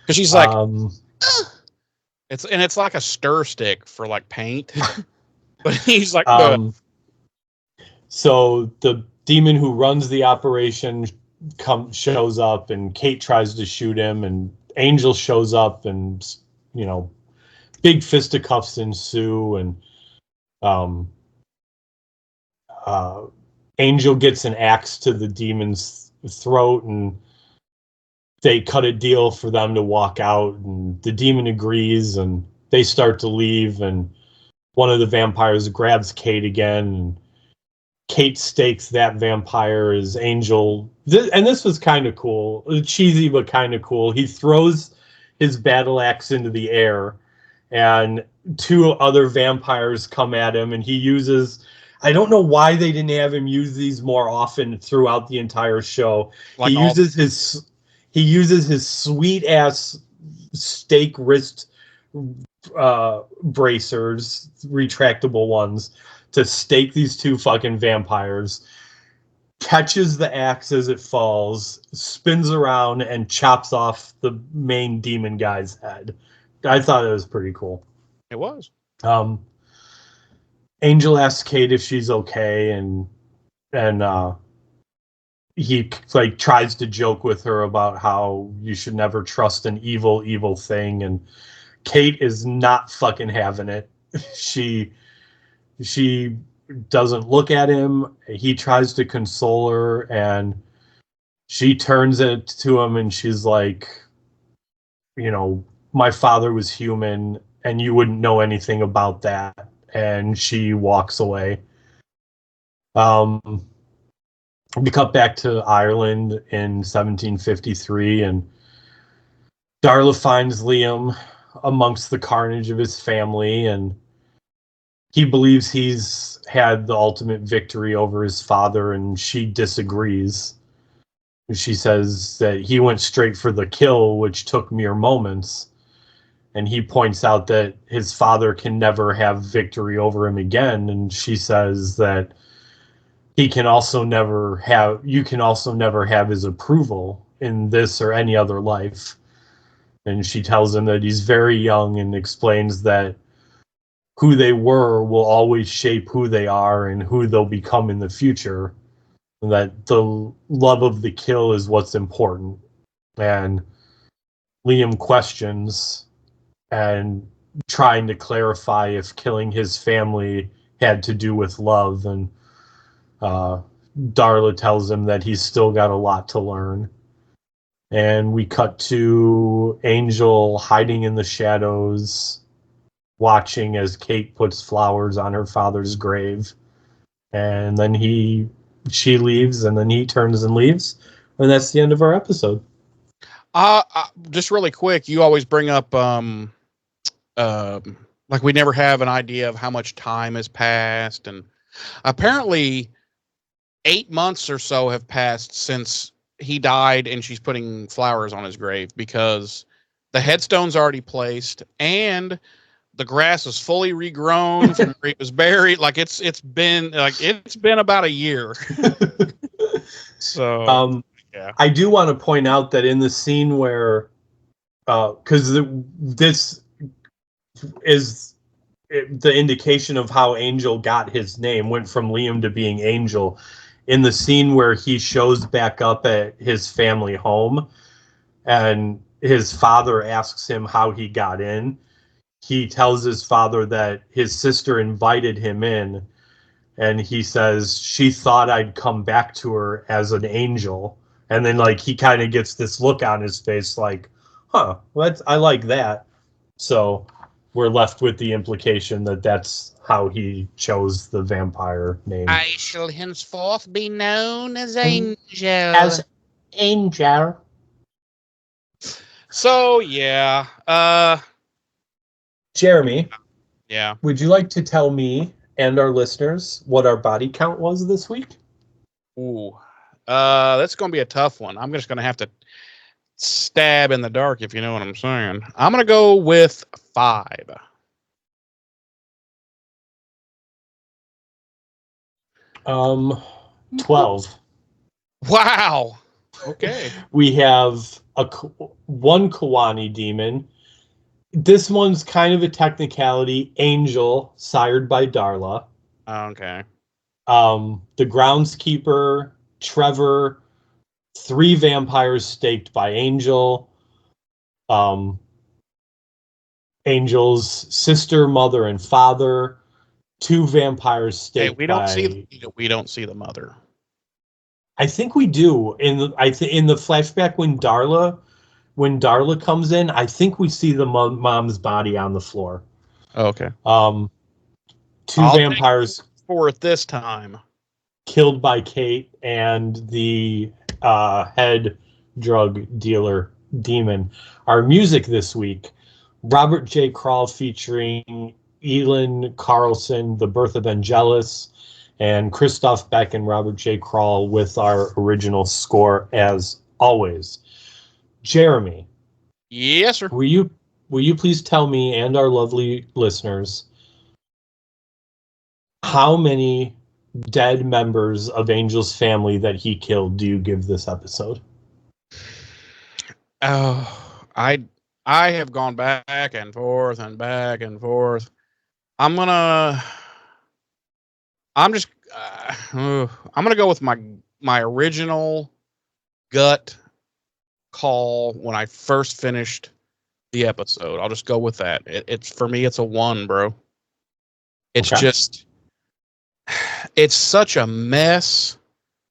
Because she's like, it's like a stir stick for like paint. But he's like, so the demon who runs the operation shows up, and Kate tries to shoot him, and Angel shows up, and big fisticuffs ensue, and Angel gets an axe to the demon's throat, and they cut a deal for them to walk out, and the demon agrees, and they start to leave, and one of the vampires grabs Kate again. And Kate stakes that vampire as Angel. And this was kind of cool. Cheesy, but kind of cool. He throws his battle axe into the air, and two other vampires come at him, and he uses... I don't know why they didn't have him use these more often throughout the entire show. Like he uses his sweet ass stake wrist bracers, retractable ones, to stake these two fucking vampires. Catches the axe as it falls, spins around, and chops off the main demon guy's head. I thought it was pretty cool. It was. Angel asks Kate if she's okay, and he like tries to joke with her about how you should never trust an evil thing, and Kate is not fucking having it. She doesn't look at him. He tries to console her, and she turns it to him, and she's like, my father was human, and you wouldn't know anything about that. And she walks away. We cut back to Ireland in 1753, and Darla finds Liam amongst the carnage of his family, and he believes he's had the ultimate victory over his father, and she disagrees. She says that he went straight for the kill, which took mere moments. And he points out that his father can never have victory over him again. And she says that you can also never have his approval in this or any other life. And she tells him that he's very young, and explains that who they were will always shape who they are and who they'll become in the future. And that the love of the kill is what's important. And Liam questions, and trying to clarify if killing his family had to do with love. And Darla tells him that he's still got a lot to learn. And we cut to Angel hiding in the shadows, watching as Kate puts flowers on her father's grave. And then she leaves, and then he turns and leaves. And that's the end of our episode. Just really quick, you always bring up like we never have an idea of how much time has passed, and apparently 8 months or so have passed since he died, and she's putting flowers on his grave, because the headstone's already placed and the grass is fully regrown from where he was buried. Like it's been about a year. So yeah. I do want to point out that in the scene where because this is the indication of how Angel got his name, went from Liam to being Angel. In the scene where he shows back up at his family home, and his father asks him how he got in, he tells his father that his sister invited him in, and he says she thought I'd come back to her as an angel. And then like he kind of gets this look on his face like, I like that. So we're left with the implication that that's how he chose the vampire name. I shall henceforth be known as Angel. As Angel. So yeah. Jeremy. Yeah. Would you like to tell me and our listeners what our body count was this week? Ooh. That's gonna be a tough one. I'm just gonna have to stab in the dark, if you know what I'm saying. I'm gonna go with 5. 12. Wow. Okay. We have one Kawani demon. This one's kind of a technicality. Angel, sired by Darla. Okay. The groundskeeper, Trevor, 3 vampires staked by Angel. Angel's sister, mother, and father. 2 vampires staked we don't see the mother. I think we do in the flashback when Darla comes in. I think we see the mom's body on the floor. Oh, okay. Two I'll take vampires for it this time. killed by Kate and the head drug dealer demon. Our music this week, Robert J. Krall featuring Elin Carlson, The Birth of Angelus, and Christoph Beck and Robert J. Krall with our original score as always. Jeremy. Yes, sir. Will you please tell me and our lovely listeners how many dead members of Angel's family that he killed do you give this episode? Oh, I have gone back and forth and back and forth. I'm just I'm gonna go with my original gut call when I first finished the episode. I'll just go with that. It's for me, it's a 1, bro. It's just, it's such a mess,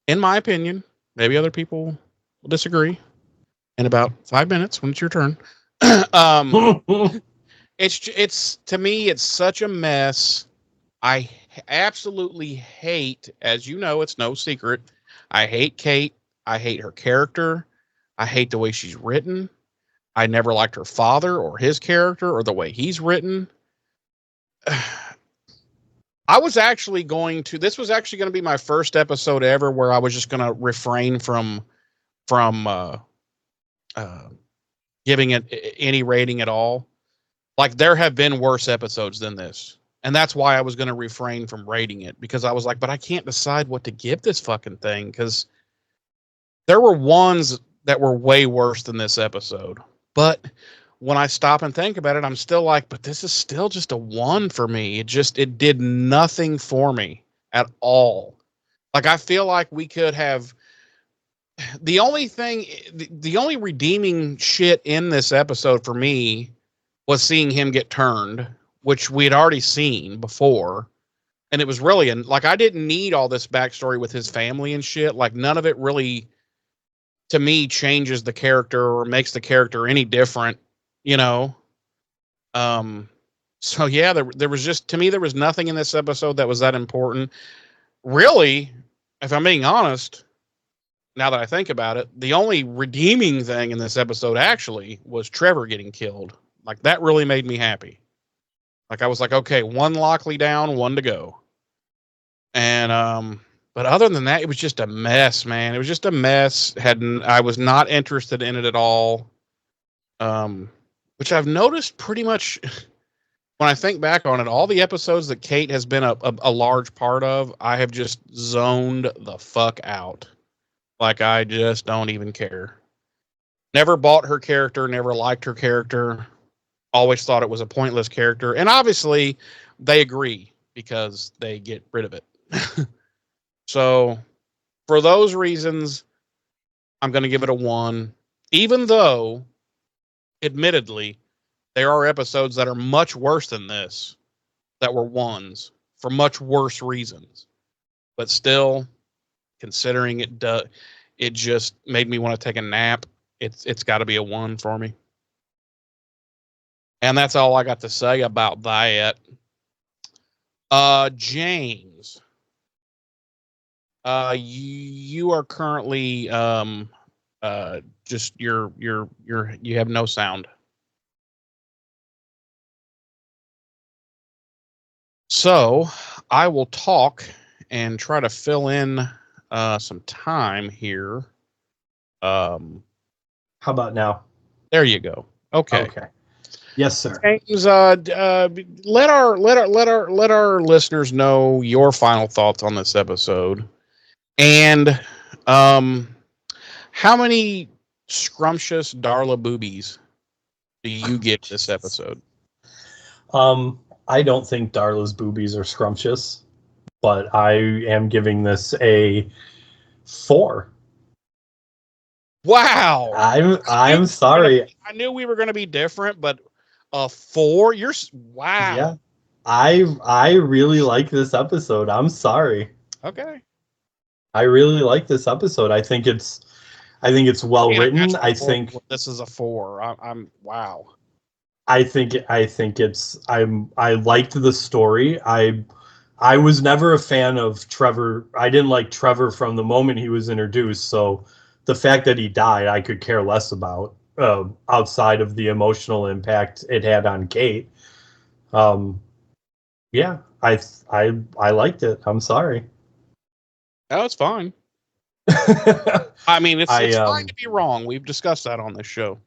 in my opinion. Maybe other people will disagree in about 5 minutes when it's your turn. It's to me, it's such a mess. I absolutely hate, as you know, it's no secret. I hate Kate. I hate her character. I hate the way she's written. I never liked her father or his character or the way he's written. This was actually going to be my first episode ever where I was just going to refrain from giving it any rating at all. Like, there have been worse episodes than this. And that's why I was going to refrain from rating it, because I was like, but I can't decide what to give this fucking thing, because there were ones that were way worse than this episode. But when I stop and think about it, I'm still like, but this is still just a 1 for me. It did nothing for me at all. Like, I feel like we could have the only redeeming shit in this episode for me was seeing him get turned, which we had already seen before. And it was really, like, I didn't need all this backstory with his family and shit. Like, none of it really, to me, changes the character or makes the character any different, you know? So yeah, there was just, to me, there was nothing in this episode that was that important. Really, if I'm being honest, now that I think about it, the only redeeming thing in this episode actually was Trevor getting killed. Like, that really made me happy. Like, I was like, okay, 1 Lockley down, 1 to go. And, but other than that, it was just a mess, man. It was just a mess. I was not interested in it at all. Which I've noticed pretty much when I think back on it, all the episodes that Kate has been a large part of, I have just zoned the fuck out. Like, I just don't even care. Never bought her character, never liked her character. Always thought it was a pointless character. And obviously they agree because they get rid of it. So for those reasons, I'm going to give it a 1, even though admittedly there are episodes that are much worse than this that were 1s for much worse reasons. But still, considering it just made me want to take a nap. It's got to be a 1 for me. And that's all I got to say about that. James, you are currently just you have no sound. So I will talk and try to fill in some time here. How about now? There you go. Okay. Yes, sir. James, let our listeners know your final thoughts on this episode, and how many scrumptious Darla boobies do you get this episode? I don't think Darla's boobies are scrumptious, but I am giving this a 4. Wow. I'm sorry. I knew we were going to be different, but a 4? Wow. Yeah. I really like this episode. I'm sorry. Okay. I really like this episode. I think it's well written. I think this is a 4. I'm wow. I liked the story. I was never a fan of Trevor. I didn't like Trevor from the moment he was introduced. So the fact that he died, I could care less about, outside of the emotional impact it had on Kate. Yeah, I liked it. I'm sorry. Oh, it's fine. I mean, it's fine to be wrong. We've discussed that on this show.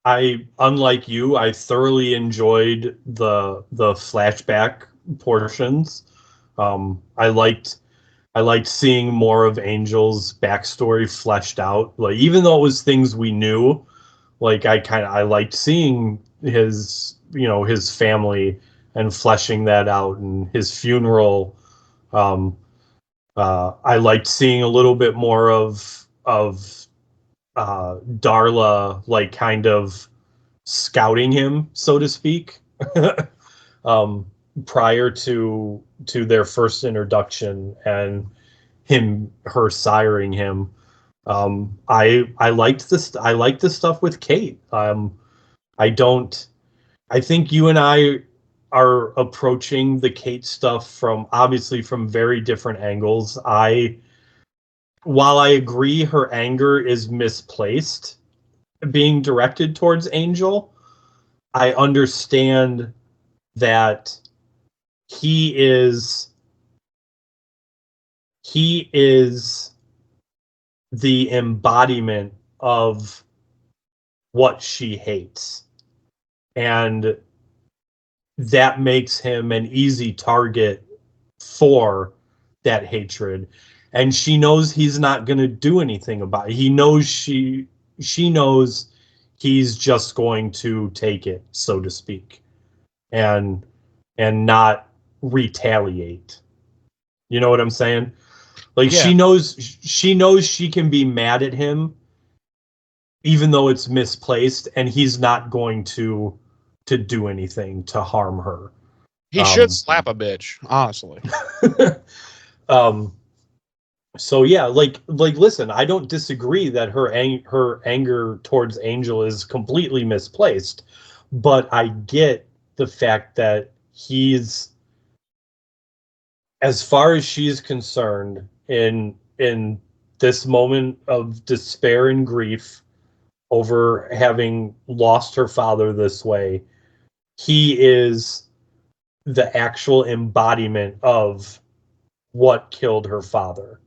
Unlike you, I thoroughly enjoyed the flashback portions. I liked seeing more of Angel's backstory fleshed out. Like, even though it was things we knew, like I liked seeing his family and fleshing that out, and his funeral. I liked seeing a little bit more of Darla, like, kind of scouting him, so to speak, prior to their first introduction, and her siring him. I liked this. I liked the stuff with Kate. I think you and I are approaching the Kate stuff from very different angles. While I agree her anger is misplaced, being directed towards Angel, I understand that he is the embodiment of what she hates, and that makes him an easy target for that hatred, and she knows he's not going to do anything about it. He knows she knows he's just going to take it, so to speak, and not retaliate. You know what I'm saying? Like, Yeah. she knows she can be mad at him even though it's misplaced, and he's not going to do anything to harm her. He should slap a bitch, honestly. So yeah, like listen, I don't disagree that her anger towards Angel is completely misplaced, but I get the fact that he's, as far as she's concerned, in this moment of despair and grief over having lost her father this way, he is the actual embodiment of what killed her father.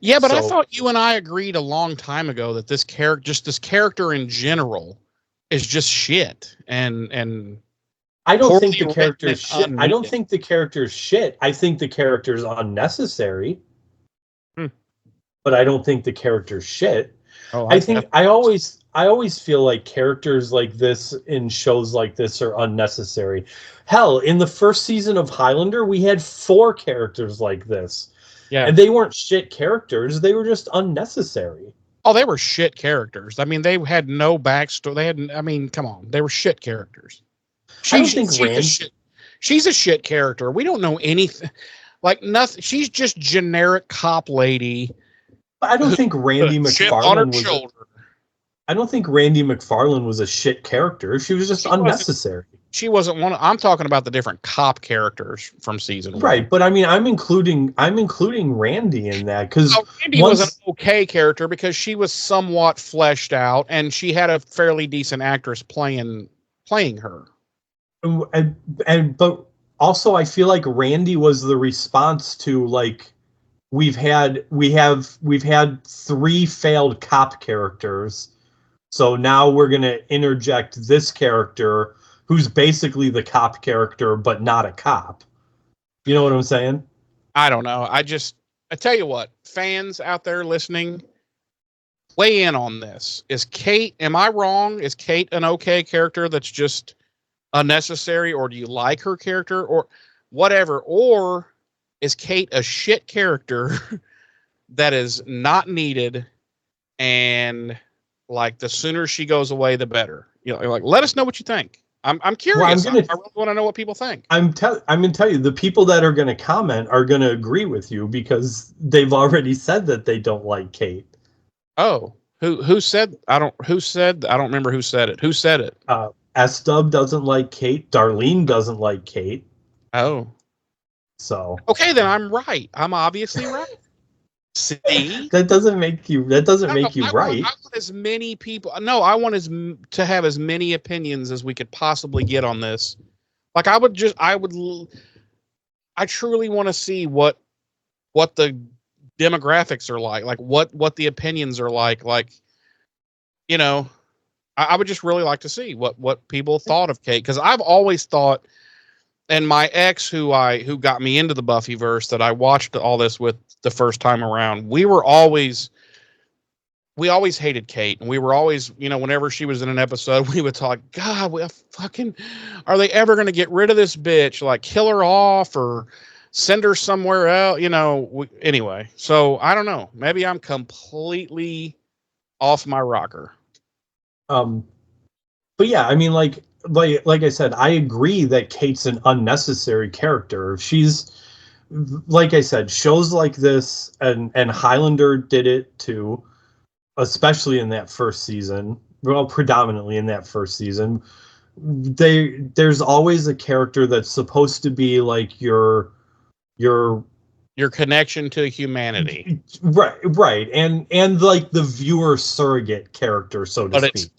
Yeah, but I thought you and I agreed a long time ago that this character in general is just shit. And I don't think the character is shit. I don't think the character is shit. I think the character is unnecessary. But I don't think the character's shit. Oh, I always feel like characters like this in shows like this are unnecessary. Hell, in the first season of Highlander, we had 4 characters like this. Yeah. And they weren't shit characters, they were just unnecessary. Oh, they were shit characters. I mean, they had no backstory. Come on. They were shit characters. She's a shit character. We don't know anything. Like, nothing. She's just generic cop lady. I don't think Randy McFarlane was a shit character. She was just unnecessary. She wasn't one. I'm talking about the different cop characters from season 1. Right, but I mean, I'm including Randy in that, because Randy was an okay character because she was somewhat fleshed out, and she had a fairly decent actress playing her. But also, I feel like Randy was the response to, like, we've had 3 failed cop characters, so now we're gonna interject this character who's basically the cop character but not a cop. You know what I'm saying? I don't know. I tell you what, fans out there listening, weigh in on this. Is Kate, am I wrong? Is Kate an okay character that's just unnecessary, or do you like her character, or whatever? Or is Kate a shit character that is not needed, and, like, the sooner she goes away, the better? You know, like, let us know what you think. I'm curious. I really want to know what people think. I'm going to tell you, the people that are going to comment are going to agree with you, because they've already said that they don't like Kate. Oh, who said? I don't remember who said it. Who said it? S-Dub doesn't like Kate. Darlene doesn't like Kate. Oh. So okay, then I'm right. I'm obviously right. See, that doesn't make you right. I want as many people. No, I want to have as many opinions as we could possibly get on this. Like I truly want to see what the demographics are like what the opinions are like. Like, you know, I would just really like to see what people thought of Kate, because I've always thought, and my ex who got me into the Buffyverse that I watched all this with the first time around, we always hated Kate, and we were always, whenever she was in an episode, we would talk, God, are they ever going to get rid of this bitch? Like, kill her off or send her somewhere else? Anyway, so I don't know. Maybe I'm completely off my rocker. But yeah, I mean, like I said, I agree that Kate's an unnecessary character. She's, like I said, shows like this, and Highlander did it too, especially in that first season. Well, predominantly in that first season. There's always a character that's supposed to be like your connection to humanity. Right. And like the viewer surrogate character, so to speak.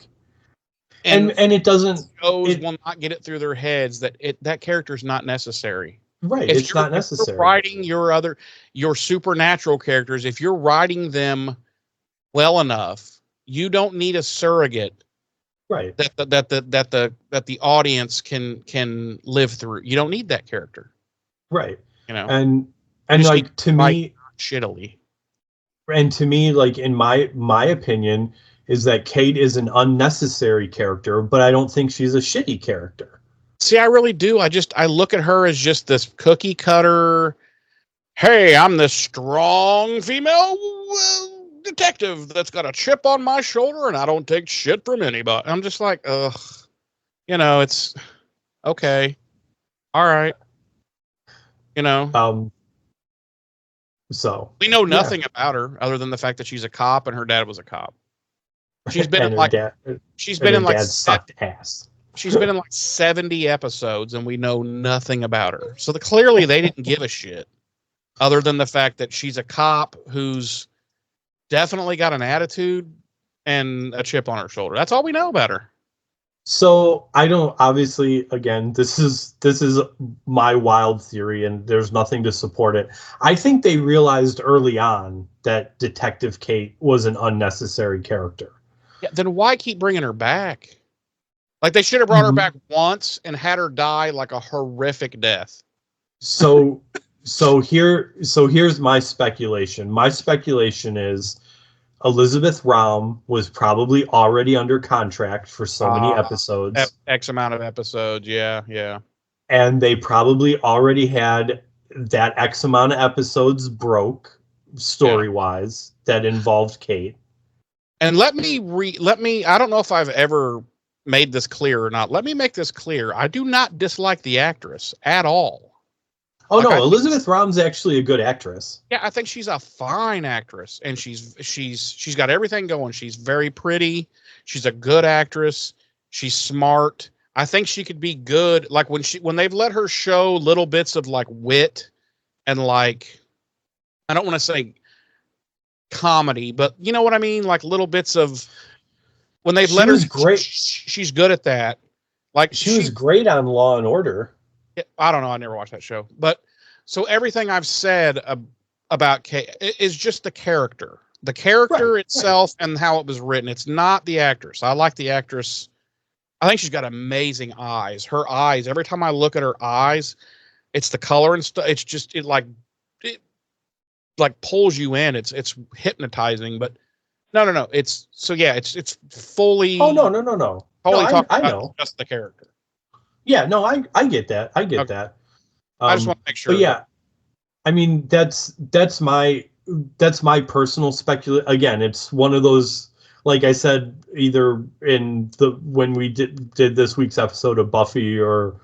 And it doesn't, shows will not get it through their heads that character's not necessary. Right. It's not necessary. If you're writing your supernatural characters, if you're writing them well enough, you don't need a surrogate. Right. That the audience can live through. You don't need that character. Right. And like, to me, shittily. And to me, like, in my opinion, is that Kate is an unnecessary character, but I don't think she's a shitty character. See, I really do. I look at her as just this cookie cutter. Hey, I'm this strong female detective that's got a chip on my shoulder, and I don't take shit from anybody. I'm just like, ugh. It's okay. All right. So we know nothing about her other than the fact that she's a cop and her dad was a cop. She's been in like she's been in like sucked ass. She's been in like 70 episodes, and we know nothing about her. So clearly they didn't give a shit, other than the fact that she's a cop who's definitely got an attitude and a chip on her shoulder. That's all we know about her. So I don't, obviously, again, this is my wild theory, and there's nothing to support it. I think they realized early on that Detective Kate was an unnecessary character. Yeah, then why keep bringing her back? Like, they should have brought her back once and had her die like a horrific death. So here's my speculation. My speculation is Elizabeth Raum was probably already under contract for so many episodes. X amount of episodes, yeah. And they probably already had that X amount of episodes broke, story-wise, that involved Kate. And let me, I don't know if I've ever made this clear or not. Let me make this clear. I do not dislike the actress at all. Oh, like, no, Elizabeth Raum's actually a good actress. Yeah, I think she's a fine actress, and she's got everything going. She's very pretty. She's a good actress. She's smart. I think she could be good. Like, when they've let her show little bits of like wit and like, I don't want to say comedy, but you know what I mean? Like little bits of, when they've let her, great. She's good at that. Like, she was great on Law and Order. I don't know. I never watched that show, but so everything I've said about Kate is just the character itself, and how it was written. It's not the actress. I like the actress. I think she's got amazing eyes. Her eyes, every time I look at her eyes, it's the color and stuff. It's just, it pulls you in. It's hypnotizing, but no. It's fully. Oh, no. Totally I know. Just the character. Yeah, no, I get that. I get that. I just want to make sure. But yeah, I mean, that's my personal speculation. Again, it's one of those, like I said, either when we did this week's episode of Buffy, or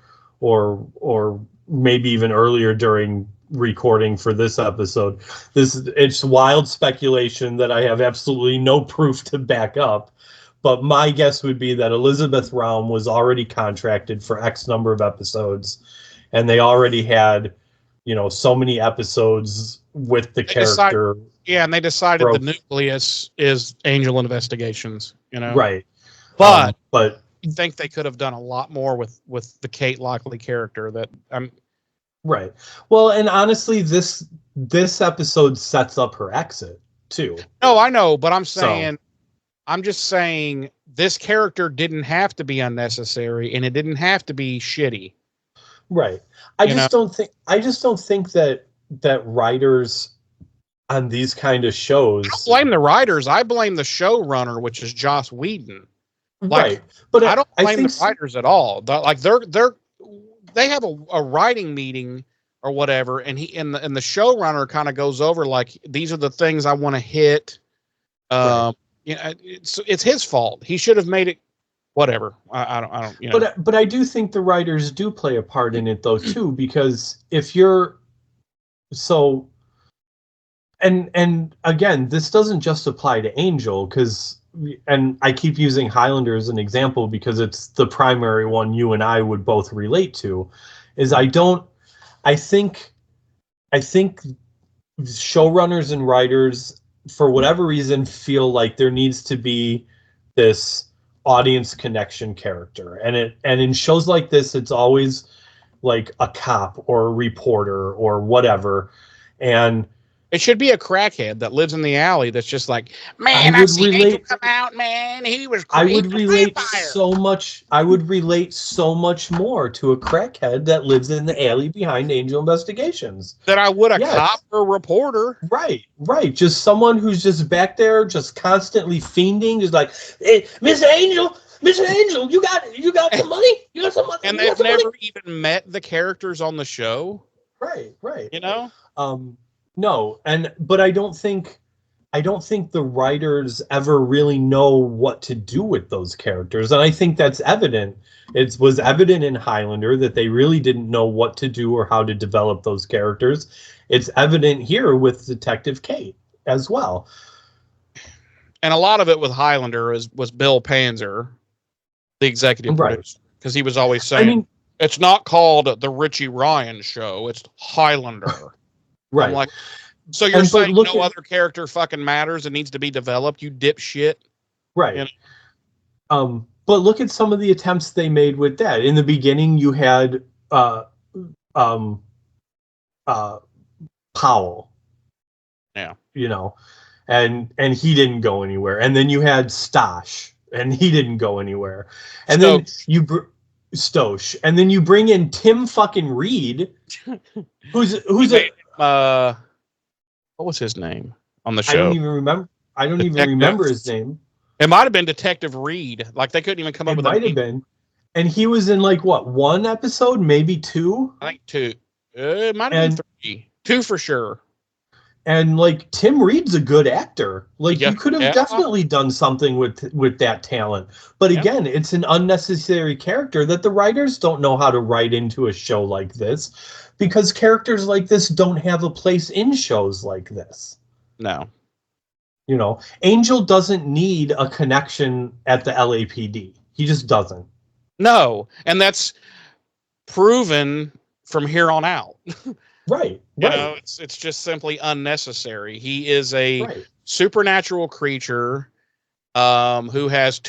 maybe even earlier during recording for this episode. It's wild speculation that I have absolutely no proof to back up. But my guess would be that Elizabeth Raum was already contracted for X number of episodes, and they already had so many episodes with the They decide- character. Yeah, and they decided the growth. nucleus is Angel Investigations, Right. But But I think they could have done a lot more with the Kate Lockley character. That right. Well, and honestly, this episode sets up her exit too. No, I know, but I'm just saying this character didn't have to be unnecessary, and it didn't have to be shitty. Right. I just don't think that writers on these kind of shows. I don't blame the writers. I blame the showrunner, which is Joss Whedon. Right. But I don't blame the writers at all. They have a writing meeting or whatever, and the showrunner kind of goes over like, these are the things I want to hit. Right. It's his fault. He should have made it. Whatever. I don't. But I do think the writers do play a part in it though too, because if you're so. And again, this doesn't just apply to Angel, and I keep using Highlander as an example because it's the primary one you and I would both relate to. I think showrunners and writers, for whatever reason, feel like there needs to be this audience connection character, and in shows like this, it's always like a cop or a reporter or whatever, and it should be a crackhead that lives in the alley that's just like, man, I've seen Angel come out, man. He was crazy. I would relate so much. I would relate so much more to a crackhead that lives in the alley behind Angel Investigations than I would a cop or a reporter. Right. Just someone who's just back there, just constantly fiending, just like, hey, Miss Angel, you got some money? You got some money? And they've never even met the characters on the show. Right. No, but I don't think the writers ever really know what to do with those characters, and I think that's evident. It was evident in Highlander that they really didn't know what to do or how to develop those characters. It's evident here with Detective Kate as well. And a lot of it with Highlander was Bill Panzer, the executive producer, because he was always saying, it's not called the Richie Ryan Show, it's Highlander. Right. I'm like, so you're saying no other character fucking matters and needs to be developed, you dipshit? Right. But look at some of the attempts they made with that. In the beginning, you had Powell. Yeah. And he didn't go anywhere. And then you had Stosh, and he didn't go anywhere. And then Stosh, and then you bring in Tim fucking Reed, who's what was his name on the show? I don't even remember his name. It might have been Detective Reed. Like, they couldn't even come up with it. Might have been. And he was in like what, one episode, maybe two? I think two. It might have been three. Two for sure. And like Tim Reed's a good actor. Like you could have definitely done something with that talent. But again, it's an unnecessary character that the writers don't know how to write into a show like this, because characters like this don't have a place in shows like this. No. Angel doesn't need a connection at the LAPD. He just doesn't. No. And that's proven from here on out. Right. It's just simply unnecessary. He is a supernatural creature who has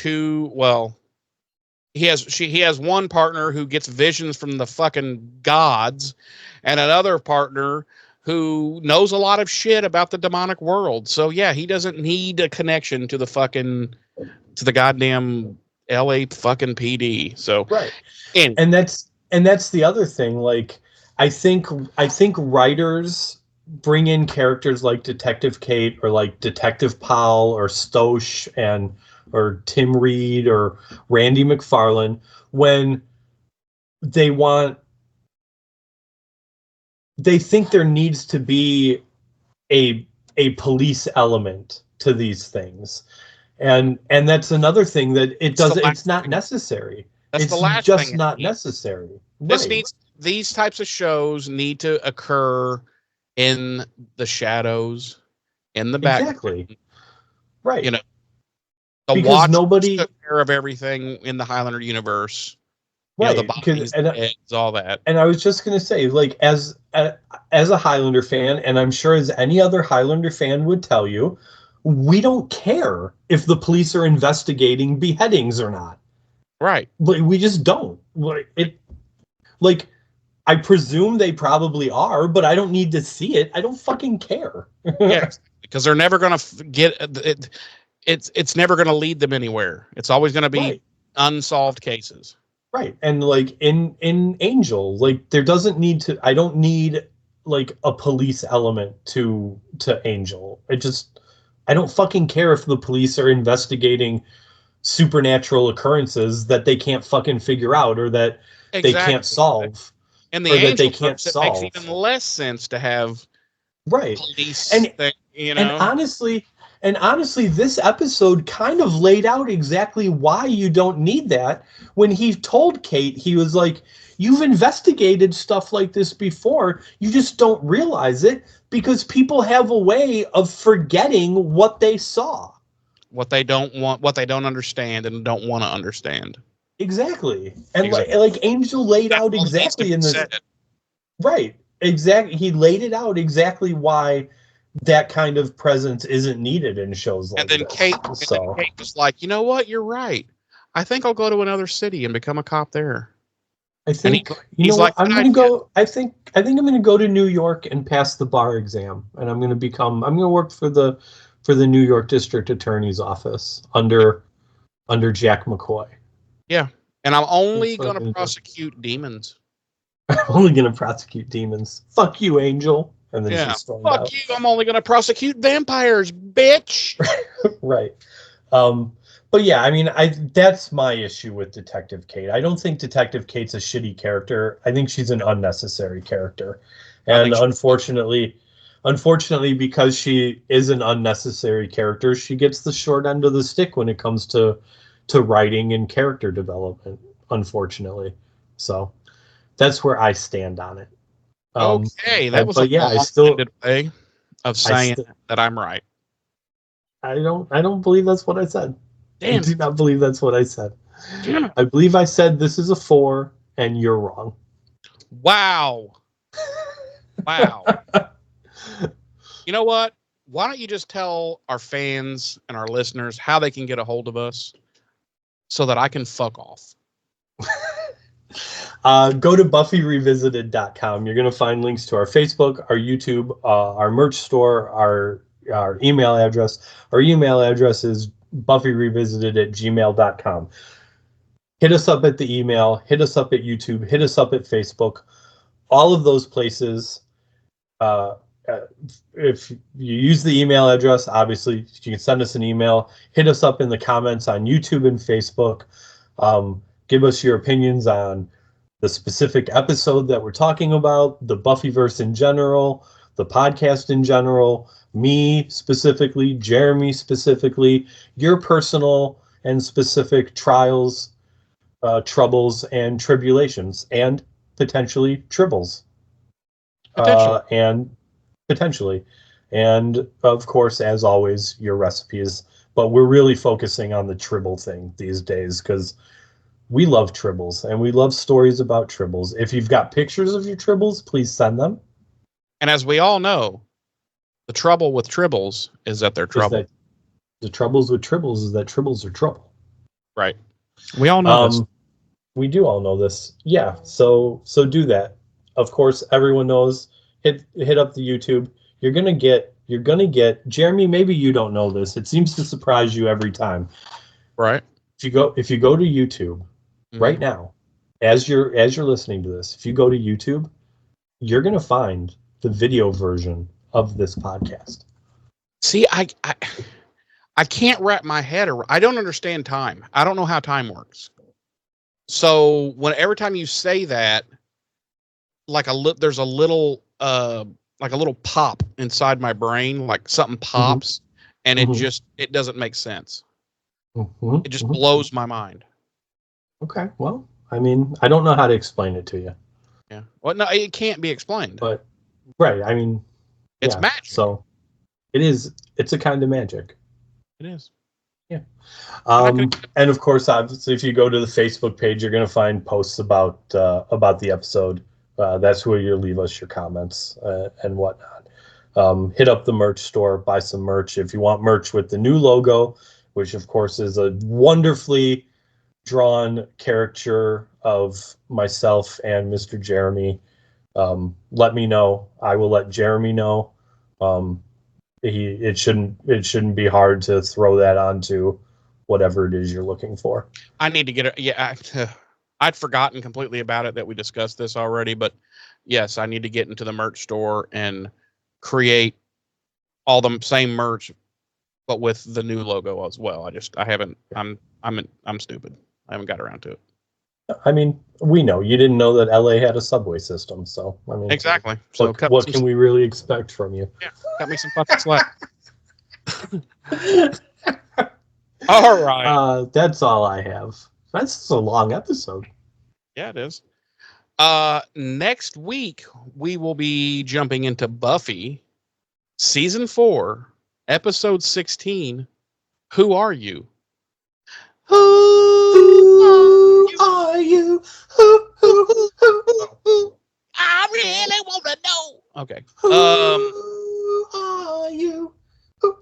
he has one partner who gets visions from the fucking gods, and another partner who knows a lot of shit about the demonic world. So yeah, he doesn't need a connection to the goddamn LA fucking PD. So and that's the other thing. Like, I think writers bring in characters like Detective Kate or like Detective Powell or Stosh or Tim Reed or Randy McFarlane when they think there needs to be a police element to these things. And that's another thing that it's not necessary. It's just not necessary. These types of shows need to occur in the shadows, in the back. Exactly. Right. The because nobody took care of everything in the Highlander universe. Yeah, the Right, bodies, the heads, all that. and I was just gonna say, like, as a Highlander fan, and I'm sure as any other Highlander fan would tell you, we don't care if the police are investigating beheadings or not. Right. Like, we just don't. Like, I presume they probably are, but I don't need to see it. I don't fucking care. Yes, because they're never going to get it. It's never going to lead them anywhere. It's always going to be Right. unsolved cases. Right. And like in Angel, like there doesn't need to, I don't need like a police element to Angel. I don't fucking care if the police are investigating supernatural occurrences that they can't fucking figure out or that they can't solve. And the or that they Angel can't verse, it solve. makes even less sense to have Right. police And thing, you know. And honestly, this episode kind of laid out exactly why you don't need that. When he told Kate, he was like, "You've investigated stuff like this before. You just don't realize it because people have a way of forgetting what they saw, what they don't want, what they don't understand, and don't want to understand." Exactly. And Exactly. like Angel laid out All that needs to exactly be in this. said. Right. Exactly. He laid it out exactly why that kind of presence isn't needed in shows like And then this. Kate So was like, "You know what? You're right. I think I'll go to another city and become a cop there." I think he's what? like, I'm "Good gonna idea." go. I think I'm gonna go to New York and pass the bar exam, and I'm gonna work for the New York District Attorney's office under Jack McCoy. Yeah, and I'm only That's what I'm going to gonna do. prosecute demons. I'm only gonna prosecute demons. Fuck you, Angel. And then Yeah, she stormed fuck out. you. I'm only going to prosecute vampires, bitch. Right. But yeah, I mean, that's my issue with Detective Kate. I don't think Detective Kate's a shitty character. I think she's an unnecessary character. And unfortunately, because she is an unnecessary character, she gets the short end of the stick when it comes to writing and character development, unfortunately. So that's where I stand on it. Okay, that was but a yeah, long-winded way of saying that I'm right. I don't believe that's what I said. Damn. I do not believe that's what I said. Damn it. I believe I said this is a 4 and you're wrong. Wow. Wow. You know what? Why don't you just tell our fans and our listeners how they can get a hold of us so that I can fuck off? Go to BuffyRevisited.com. You're going to find links to our Facebook, our YouTube, our merch store, our email address. Our email address is BuffyRevisited@gmail.com. Hit us up at the email. Hit us up at YouTube. Hit us up at Facebook. All of those places. If you use the email address, obviously you can send us an email. Hit us up in the comments on YouTube and Facebook. Give us your opinions on the specific episode that we're talking about, the Buffyverse in general, the podcast in general, me specifically, Jeremy specifically, your personal and specific trials, troubles, and tribulations, and potentially tribbles. Potentially. And of course, as always, your recipes. But we're really focusing on the tribble thing these days because we love tribbles and we love stories about tribbles. If you've got pictures of your tribbles, please send them. And as we all know, the trouble with tribbles is that they're trouble. The troubles with tribbles is that tribbles are trouble. Right. We all know this. We do all know this. Yeah. So do that. Of course, everyone knows. Hit up the YouTube. You're gonna get Jeremy. Maybe you don't know this. It seems to surprise you every time. Right. If you go to YouTube right now, as you're listening to this, if you go to YouTube, you're gonna find the video version of this podcast. See, I can't wrap my head around. I don't understand time. I don't know how time works. So every time you say that, there's a little pop inside my brain, like something pops, and it doesn't make sense. It just blows my mind. Okay, well, I mean, I don't know how to explain it to you. Yeah, well, no, it can't be explained. But right, I mean, it's magic. So it is. It's a kind of magic. It is. And of course, obviously, if you go to the Facebook page, you're going to find posts about the episode. That's where you leave us your comments and whatnot. Hit up the merch store, buy some merch. If you want merch with the new logo, which of course is a wonderfully drawn caricature of myself and Mr. Jeremy, let me know. I will let Jeremy know. It shouldn't be hard to throw that onto whatever it is you're looking for. I need to get it. Yeah, I'd forgotten completely about it that we discussed this already, but yes, I need to get into the merch store and create all the same merch, but with the new logo as well. I haven't. I'm stupid. I haven't got around to it. I mean, we know you didn't know that LA had a subway system, so I mean, exactly. So what can we really expect from you? Yeah, cut me some fucking slack. All right. That's all I have. That's a long episode. Yeah, it is. Next week we will be jumping into Buffy, season 4, episode 16. Who are you? Who are you? Who? I really want to know. Okay. Who are you?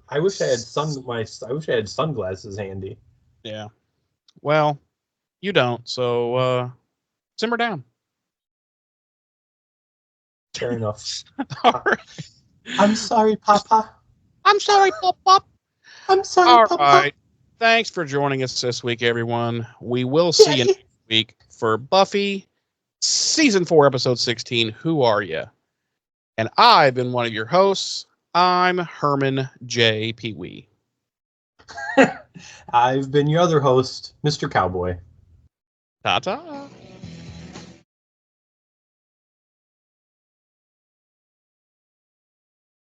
I wish I had sunglasses handy. Yeah. Well, you don't. So simmer down. Fair enough. All right. I'm sorry, Papa. I'm sorry, Pop. I'm sorry, All Papa. right. Thanks for joining us this week, everyone. We will see you next week for Buffy, season 4, episode 16. Who are you? And I've been one of your hosts. I'm Herman J. Pee Wee. I've been your other host, Mr. Cowboy. Ta-ta.